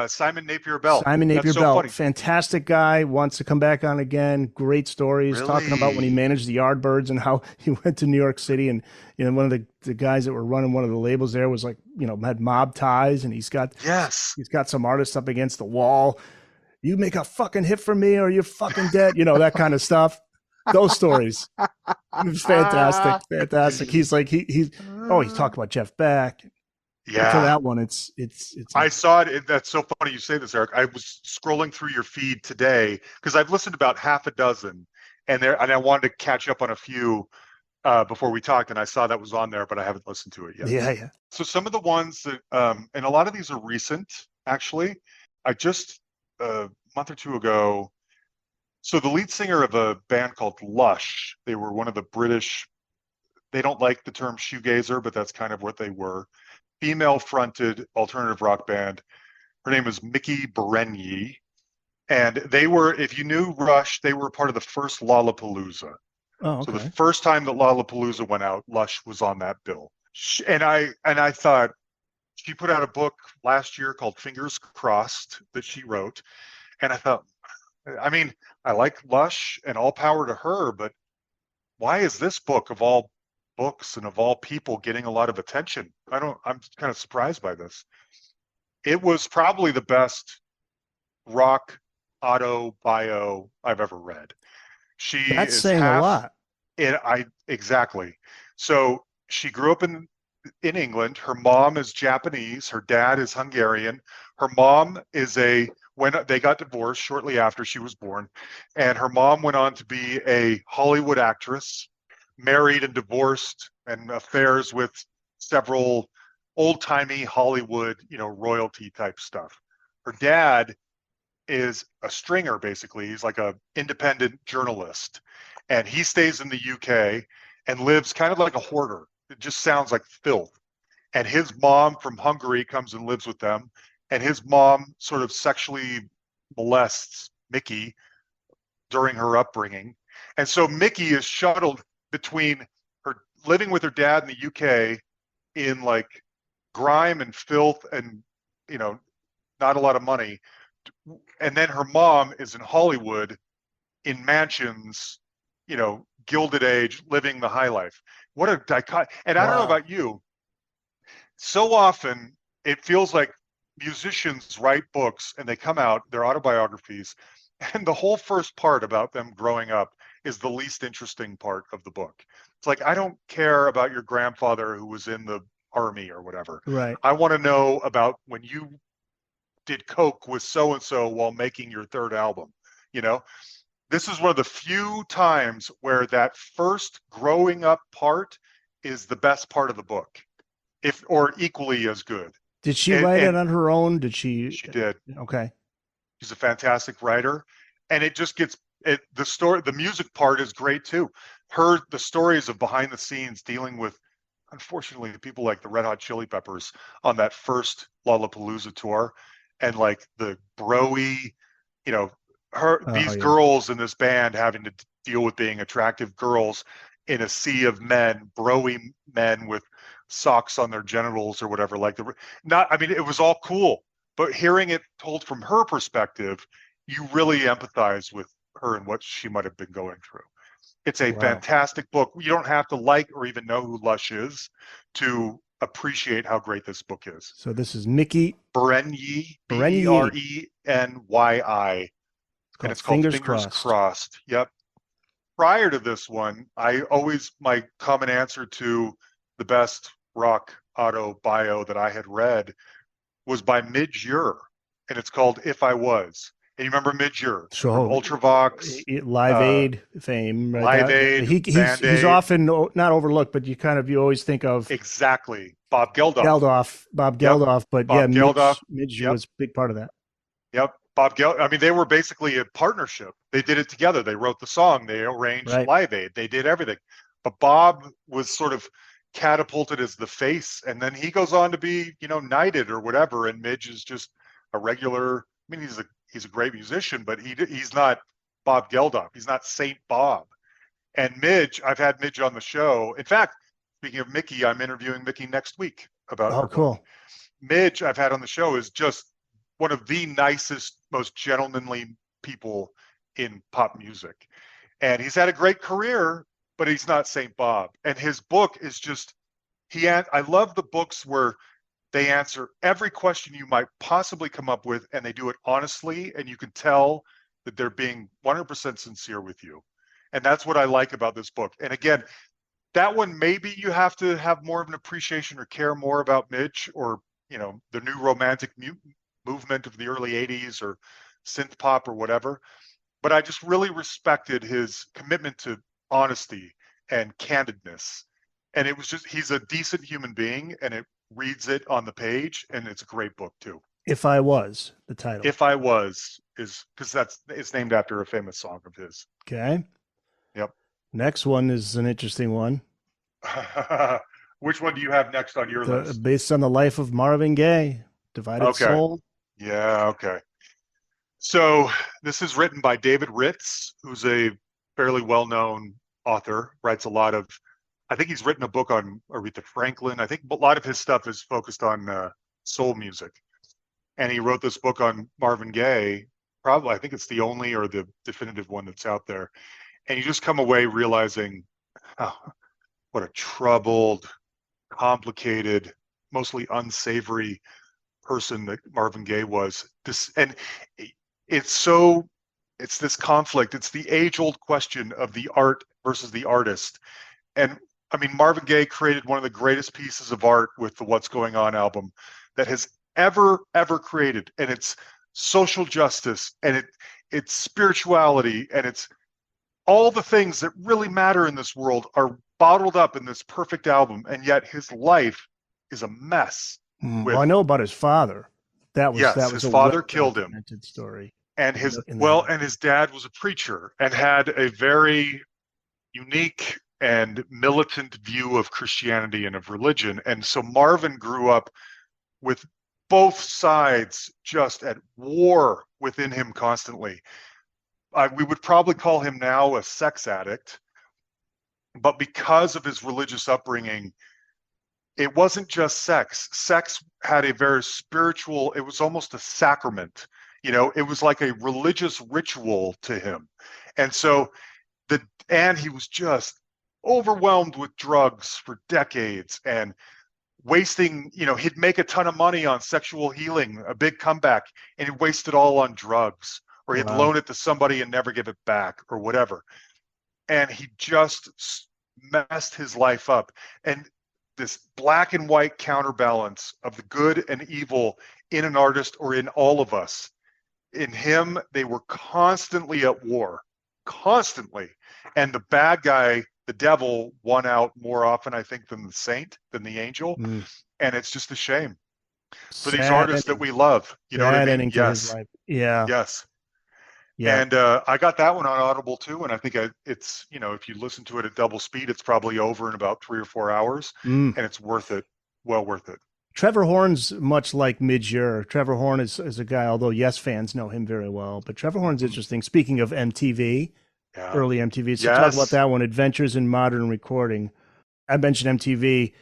Simon Napier Bell. Simon Napier Bell, fantastic guy, wants to come back on again. Great stories, talking about when he managed the Yardbirds and how he went to New York City, and one of the guys that were running one of the labels there was like, had mob ties, and he's got some artists up against the wall. You make a fucking hit for me or you're fucking dead, that kind of stuff. Those stories. It was fantastic. He's like he's talked about Jeff Beck. Yeah, for that one, it's. I saw it. That's so funny you say this, Eric. I was scrolling through your feed today because I've listened to about half a dozen, and I wanted to catch up on a few before we talked, and I saw that was on there, but I haven't listened to it yet. Yeah. So some of the ones that, and a lot of these are recent, actually. I just a month or two ago. So the lead singer of a band called Lush, they were one of the British. They don't like the term shoegazer, but that's kind of what they were. Female-fronted alternative rock band. Her name is Mickey Berenyi, and they were, if you knew Rush, they were part of the first Lollapalooza. Oh, okay. So the first time that Lollapalooza went out, Lush was on that bill. And I thought, she put out a book last year called Fingers Crossed that she wrote, and I thought, I mean, I like Lush and all power to her, but why is this book of all books and of all people getting a lot of attention? I'm kind of surprised by this. It was probably the best rock auto bio I've ever read. That's saying a lot. Exactly. So she grew up in England. Her mom is Japanese. Her dad is Hungarian. Her mom when they got divorced shortly after she was born, and her mom went on to be a Hollywood actress, married and divorced, and affairs with several old-timey Hollywood, royalty type stuff. Her dad is a stringer, basically. He's like a independent journalist, and he stays in the UK and lives kind of like a hoarder. It just sounds like filth. And his mom from Hungary comes and lives with them, and his mom sort of sexually molests Mickey during her upbringing. And so Mickey is shuttled between her living with her dad in the UK in like grime and filth and, not a lot of money. And then her mom is in Hollywood in mansions, Gilded Age, living the high life. What a dichotomy. And I don't know about you. So often it feels like musicians write books and they come out, they're autobiographies, and the whole first part about them growing up is the least interesting part of the book. It's like, I don't care about your grandfather who was in the army or whatever. Right. I want to know about when you did coke with so-and-so while making your third album. This is one of the few times where that first growing up part is the best part of the book, or equally as good. Did she write it on her own? Did she? She did. Okay. She's a fantastic writer, and it just gets it. The story, the music part is great too. The stories of behind the scenes dealing with, unfortunately, people like the Red Hot Chili Peppers on that first Lollapalooza tour, and like the broy, these girls in this band having to deal with being attractive girls in a sea of men, broy men with socks on their genitals or whatever. It was all cool, but hearing it told from her perspective, you really empathize with her and what she might have been going through. It's a fantastic book. You don't have to like or even know who Lush is to appreciate how great this book is. So this is Mickey Berenyi, Berenyi. Berenyi, and it's called Fingers Crossed. Yep. Prior to this one, my common answer to the best rock auto bio that I had read was by Midge Ure, and it's called If I Was. And you remember Midge Ure from Ultravox, Live Aid fame, right? Live Aid. He's often not overlooked, but you always think of exactly Bob Geldof. Bob Geldof, but Bob Geldof. Midge was a big part of that. Yep, Bob Geldof. I mean, they were basically a partnership. They did it together. They wrote the song. They arranged Live Aid. They did everything. But Bob was sort of catapulted as the face, and then he goes on to be, knighted or whatever. And Midge is just a regular. I mean, he's a great musician, but he's not Bob Geldof. He's not Saint Bob. And Midge, I've had Midge on the show. In fact, speaking of Mickey, I'm interviewing Mickey next week about her. Cool. Midge, I've had on the show, is just one of the nicest, most gentlemanly people in pop music. And he's had a great career, but he's not Saint Bob. And his book is just, I love the books where they answer every question you might possibly come up with, and they do it honestly, and you can tell that they're being 100% sincere with you. And that's what I like about this book. And again, that one, maybe you have to have more of an appreciation or care more about Midge or, the new romantic movement of the early 80s or synth pop or whatever. But I just really respected his commitment to honesty and candidness. And it was just, he's a decent human being, and it reads it on the page, and it's a great book too. If I Was, the title. If I Was is because it's named after a famous song of his. Okay. Yep. Next one is an interesting one. Which one do you have next on your list? Based on the life of Marvin Gaye, Divided Soul. Yeah. Okay. So this is written by David Ritz, who's a fairly well-known author. Writes a lot of. I think he's written a book on Aretha Franklin. I think a lot of his stuff is focused on soul music. And he wrote this book on Marvin Gaye. Probably, I think it's the only or the definitive one that's out there. And you just come away realizing what a troubled, complicated, mostly unsavory person that Marvin Gaye was. It's this conflict. It's the age-old question of the art versus the artist. And I mean, Marvin Gaye created one of the greatest pieces of art with the What's Going On album that has ever created. And it's social justice, and it's spirituality, and it's all the things that really matter in this world are bottled up in this perfect album. And yet his life is a mess. Well, I know about his father. That was his father killed him. Story. And his dad was a preacher and had a very unique and militant view of Christianity and of religion. And so Marvin grew up with both sides just at war within him constantly. We would probably call him now a sex addict, but because of his religious upbringing, it wasn't just sex. Sex had a very spiritual, it was almost a sacrament. It was like a religious ritual to him. And so he was just overwhelmed with drugs for decades and wasting, he'd make a ton of money on sexual healing, a big comeback, and he'd waste it all on drugs, or he'd loan it to somebody and never give it back or whatever. And he just messed his life up. And this black and white counterbalance of the good and evil in an artist or in all of us, in him, they were constantly at war, constantly. And the bad guy, the devil, won out more often, I think, than the saint, than the angel. And it's just a shame for these artists that we love. You know what I mean? Yes. Yeah. Yes. Yeah. And I got that one on Audible too. And I think it's, if you listen to it at double speed, it's probably over in about 3 or 4 hours. And it's worth it. Well worth it. Trevor Horn's much like Midge Ure. Trevor Horn is a guy, although Yes fans know him very well. But Trevor Horn's interesting. Speaking of MTV, early MTV. So talk about that one, Adventures in Modern Recording. I mentioned MTV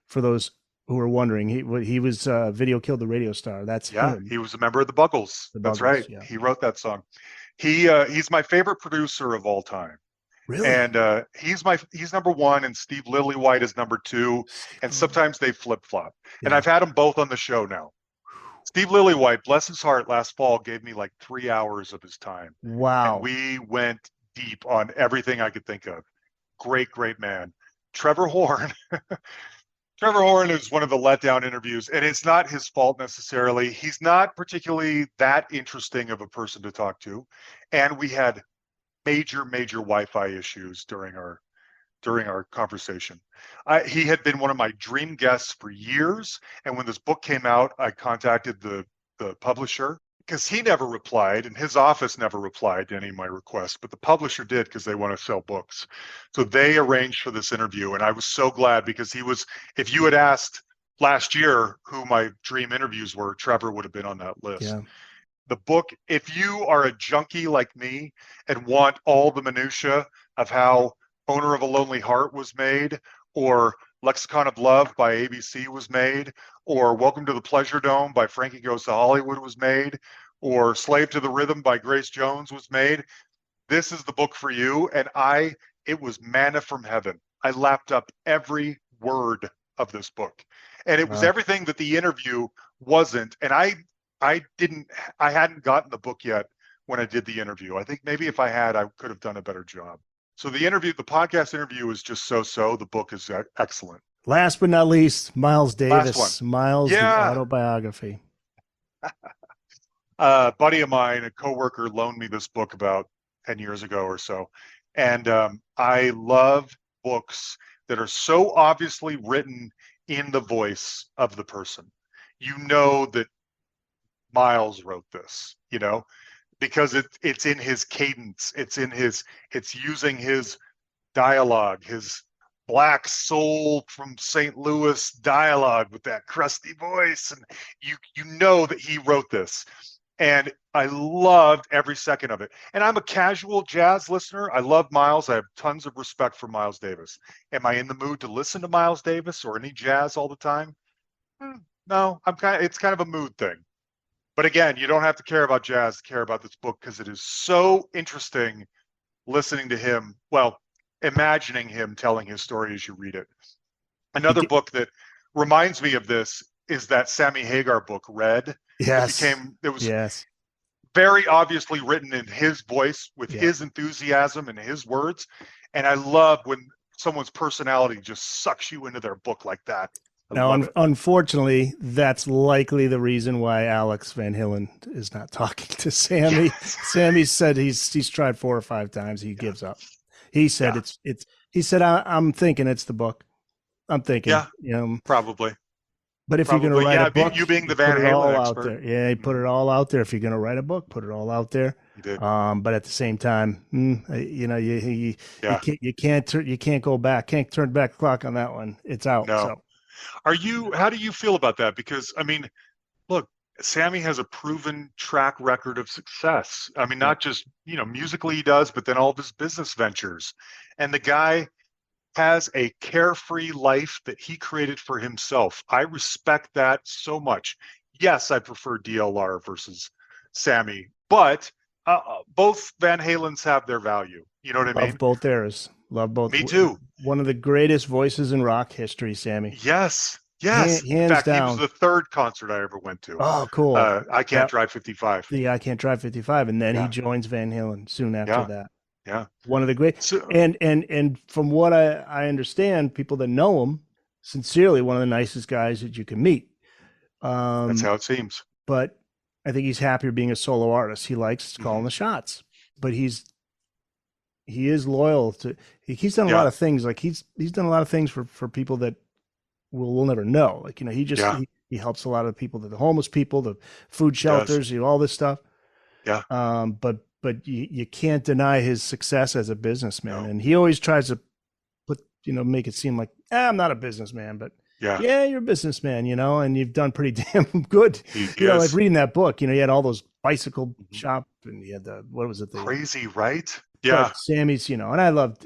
for those who are wondering. He was Video Killed the Radio Star. That's him. He was a member of the Buggles. That's right. Yeah. He wrote that song. He's my favorite producer of all time. Really? And he's number one, and Steve Lillywhite is number two, and sometimes they flip flop. And Yeah. I've had them both on the show now. Steve Lillywhite, bless his heart, last fall gave me like 3 hours of his time. Wow. And we went deep on everything I could think of. Great, great man. Trevor Horn. Trevor Horn is one of the letdown interviews, and it's not his fault necessarily. He's not particularly that interesting of a person to talk to. And we had major Wi-Fi issues during our conversation. He had been one of my dream guests for years, and when this book came out, I contacted the publisher because he never replied, and his office never replied to any of my requests, but the publisher did because they want to sell books. So they arranged for this interview, and I was so glad because he was. If you had asked last year who my dream interviews were, Trevor would have been on that list. Yeah. The book, if you are a junkie like me and want all the minutia of how Owner of a Lonely Heart was made, or Lexicon of Love by ABC was made, or Welcome to the Pleasure Dome by Frankie Goes to Hollywood was made, or Slave to the Rhythm by Grace Jones was made, this is the book for you. And it was manna from heaven. I lapped up every word of this book, and it was everything that the interview wasn't. And I hadn't gotten the book yet when I did the interview. I think maybe if I had, I could have done a better job. So the podcast interview is just so. The book is excellent. Last but not least, Miles Davis. Last one. Miles, the autobiography. A buddy of mine, a coworker, loaned me this book about 10 years ago or so. And I love books that are so obviously written in the voice of the person. You know that Miles wrote this, because it's in his cadence. It's using his dialogue, his black soul from St. Louis dialogue with that crusty voice. And you know that he wrote this. And I loved every second of it. And I'm a casual jazz listener. I love Miles. I have tons of respect for Miles Davis. Am I in the mood to listen to Miles Davis or any jazz all the time? No, it's kind of a mood thing. But again, you don't have to care about jazz to care about this book, because it is so interesting listening to him, imagining him telling his story as you read it. Another book that reminds me of this is that Sammy Hagar book, Red. Yes. It was very obviously written in his voice with his enthusiasm and his words. And I love when someone's personality just sucks you into their book like that. Now, unfortunately, that's likely the reason why Alex Van Hillen is not talking to Sammy. Yes. Sammy said he's tried 4 or 5 times. He gives up. He said he said, I'm thinking it's the book. I'm thinking, probably. But if you're going to write a book, you being the Van Halen expert, he put it all out there. If you're going to write a book, put it all out there. He did. But at the same time, you can't go back, can't turn back the clock on that one. It's out. No. So. How do you feel about that? Because look, Sammy has a proven track record of success. Not just, musically he does, but then all of his business ventures. And the guy has a carefree life that he created for himself. I respect that so much. Yes, I prefer DLR versus Sammy, but both Van Halens have their value. You know what I mean? Love both eras. Love both. Me too. One of the greatest voices in rock history, Sammy. Yes. Hands in fact, down. He was the 3rd concert I ever went to. Oh, cool. I Can't Drive 55. Yeah, I Can't Drive 55. And then he joins Van Halen soon after that. Yeah. One of the great. And from what I understand, people that know him, sincerely, one of the nicest guys that you can meet. That's how it seems. But I think he's happier being a solo artist. He likes calling the shots, but he is loyal to. He's done a lot of things. Like he's done a lot of things for people that we'll never know. Like he helps a lot of people, the homeless people, the food shelters, all this stuff. Yeah. But you can't deny his success as a businessman, and he always tries to make it seem like I'm not a businessman, but you're a businessman, and you've done pretty damn good. Like reading that book, you had all those bicycle shop, and you had crazy, right? Yeah. Sammy's, and I love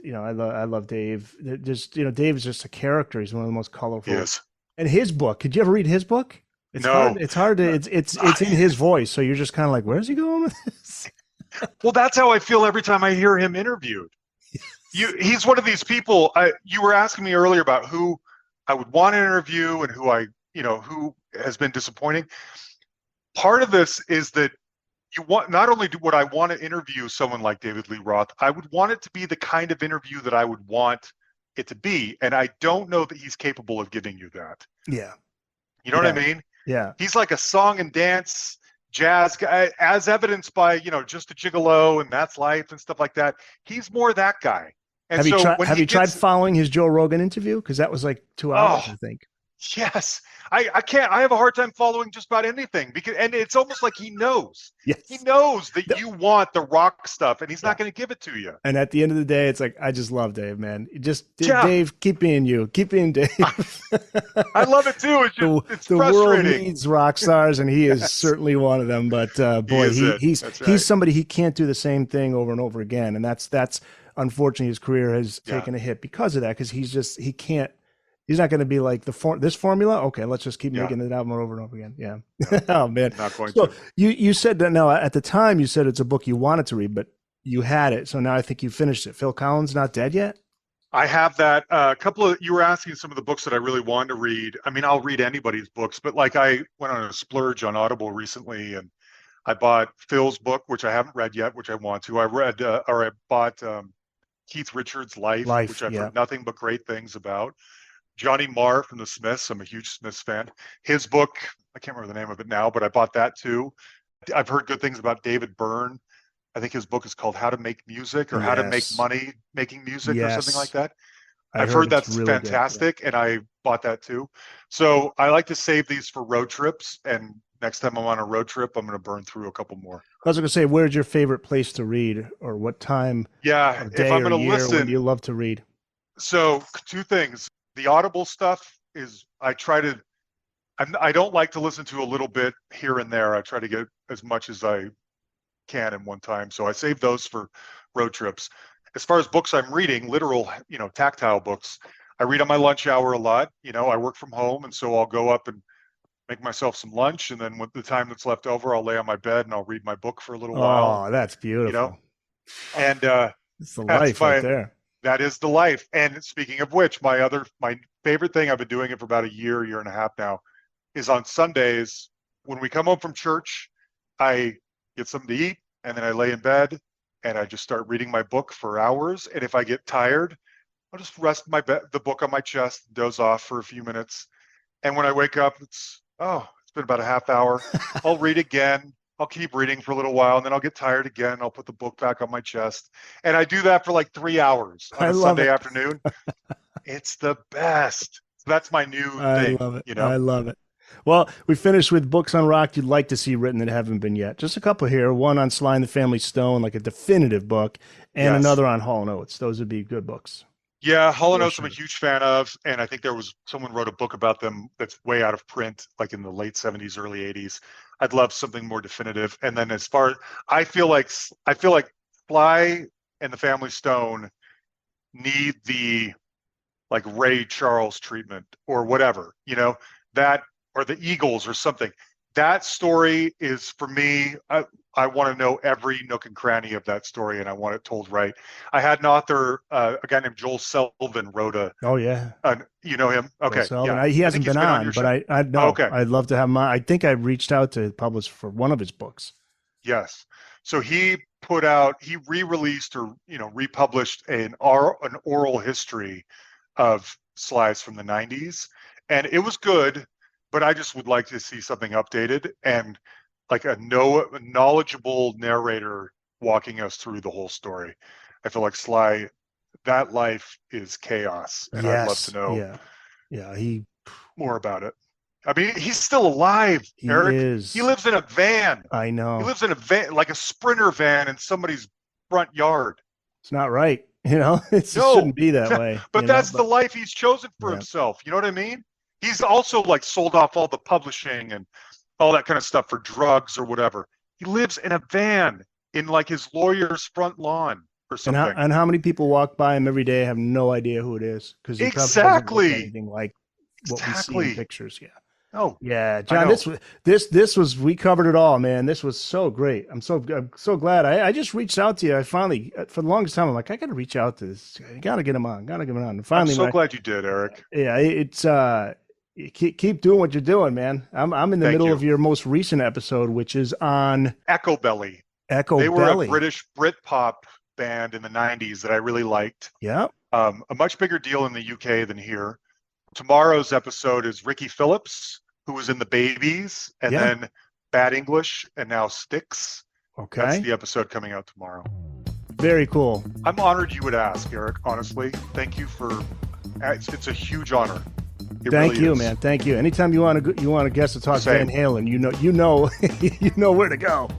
Dave. Dave is just a character. He's one of the most colorful. Yes. And his book, could you ever read his book? It's hard to, it's in his voice. So you're just kind of like, where's he going with this? Well, that's how I feel every time I hear him interviewed. He's one of these people. You were asking me earlier about who I would want to interview and who has been disappointing. Part of this is that not only would I want to interview someone like David Lee Roth, I would want it to be the kind of interview that I would want it to be. And I don't know that he's capable of giving you that. Yeah. You know what I mean? Yeah. He's like a song and dance jazz guy, as evidenced by, Just a Gigolo and That's Life and stuff like that. He's more that guy. And have you tried following his Joe Rogan interview? Because that was like 2 hours, I think. Yes. I can't. I have a hard time following just about anything and it's almost like he knows. Yes. He knows that you want the rock stuff and he's not going to give it to you. And at the end of the day, it's like, I just love Dave, man. Dave, keep being you. Keep being Dave. I love it too. It's the frustrating. world needs rock stars, and he is certainly one of them. But boy, he's somebody, he can't do the same thing over and over again. And that's unfortunately his career has taken a hit because of that, because he can't. He's not going to be like this formula. Okay, let's just keep making it album over and over again. Yeah. Oh man. Not going so to. You said that now at the time you said it's a book you wanted to read, but you had it. So now I think you finished it. Phil Collins Not Dead Yet? I have that. You were asking some of the books that I really wanted to read. I mean, I'll read anybody's books, but like I went on a splurge on Audible recently and I bought Phil's book, which I haven't read yet, which I want to. I bought Keith Richards' Life, which I've heard nothing but great things about. Johnny Marr from the Smiths. I'm a huge Smiths fan. His book, I can't remember the name of it now, but I bought that too. I've heard good things about David Byrne. I think his book is called How to Make Music or How to Make Money Making Music or something like that. I've heard that's really fantastic, and I bought that too. So I like to save these for road trips, and next time I'm on a road trip, I'm going to burn through a couple more. I was going to say, where's your favorite place to read, or what time of day if I'm or going to year listen, when you love to read? So two things. The Audible stuff is I don't like to listen to a little bit here and there. I try to get as much as I can in one time. So I save those for road trips. As far as books I'm reading, literal, tactile books, I read on my lunch hour a lot. I work from home, and so I'll go up and make myself some lunch, and then with the time that's left over, I'll lay on my bed and I'll read my book for a little while. Oh, that's beautiful. And it's the life right there. That is the life. And speaking of which, my favorite thing, I've been doing it for about a year and a half now, is on Sundays when we come home from church, I get something to eat and then I lay in bed and I just start reading my book for hours. And if I get tired, I'll just rest the book on my chest, doze off for a few minutes. And when I wake up, it's been about a half hour. I'll read again. I'll keep reading for a little while, and then I'll get tired again. I'll put the book back on my chest. And I do that for like 3 hours on a Sunday afternoon. It's the best. So that's my new thing. I love it. I love it. Well, we finished with books on rock you'd like to see written that haven't been yet. Just a couple here. One on Sly and the Family Stone, like a definitive book, and another on Hall & Oates. Those would be good books. Yeah, Hall & Oates I'm a huge fan of, and I think someone wrote a book about them that's way out of print, like in the late 70s, early 80s. I'd love something more definitive. And then as far as I feel like Sly and the Family Stone need the like Ray Charles treatment or whatever, that, or the Eagles or something. That story is, for me, I want to know every nook and cranny of that story, and I want it told right. I had an author, a guy named Joel Selvin, wrote a. Oh yeah. You know him? Okay. Yeah. He hasn't been on, but I know. Okay. I'd love to have him on. I think I reached out to publish for one of his books. Yes. So he re-released or republished an oral history of Sly's from the 90s, and it was good. But I just would like to see something updated and like a knowledgeable narrator walking us through the whole story. I feel like Sly, that life is chaos, and I'd love to know more about it. I mean, he's still alive, Eric. He lives in a van. I know. He lives in a van, like a Sprinter van in somebody's front yard. It's not right. It shouldn't be that way. But that's the life he's chosen for himself. You know what I mean? He's also like sold off all the publishing and all that kind of stuff for drugs or whatever. He lives in a van in like his lawyer's front lawn or something. And how many people walk by him every day have no idea who it is because he exactly probably doesn't look anything like what we see in pictures. Yeah. Oh, Yeah, John, this was we covered it all, man. This was so great. I'm so glad. I just reached out to you. I finally, for the longest time, I'm like, I got to reach out to this guy. I got to get him on. Got to get him on. And finally, I'm so glad you did, Eric. Yeah, it's keep doing what you're doing, man. I'm in the middle of your most recent episode, which is on Echo Belly. Echo They were Belly. a British Britpop band in the 90s that I really liked. Yeah. A much bigger deal in the UK than here. Tomorrow's episode is Ricky Phillips, who was in the Babies, and then Bad English, and now Styx. Okay. That's the episode coming out tomorrow. Very cool. I'm honored you would ask, Eric, honestly. Thank you for it's a huge honor. Thank you, man. Thank you. Anytime you want to guest to talk Van Halen, you know where to go.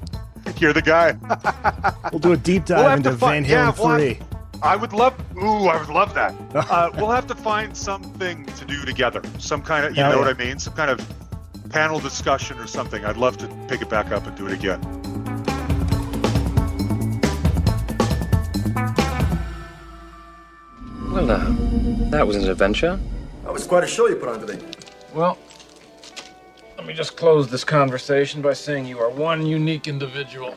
You're the guy. We'll do a deep dive into Van Halen 3. I would love that. We'll have to find something to do together. Some kind of, you know what I mean? Some kind of panel discussion or something. I'd love to pick it back up and do it again. Well, that was an adventure. That was quite a show you put on today. Well, let me just close this conversation by saying you are one unique individual.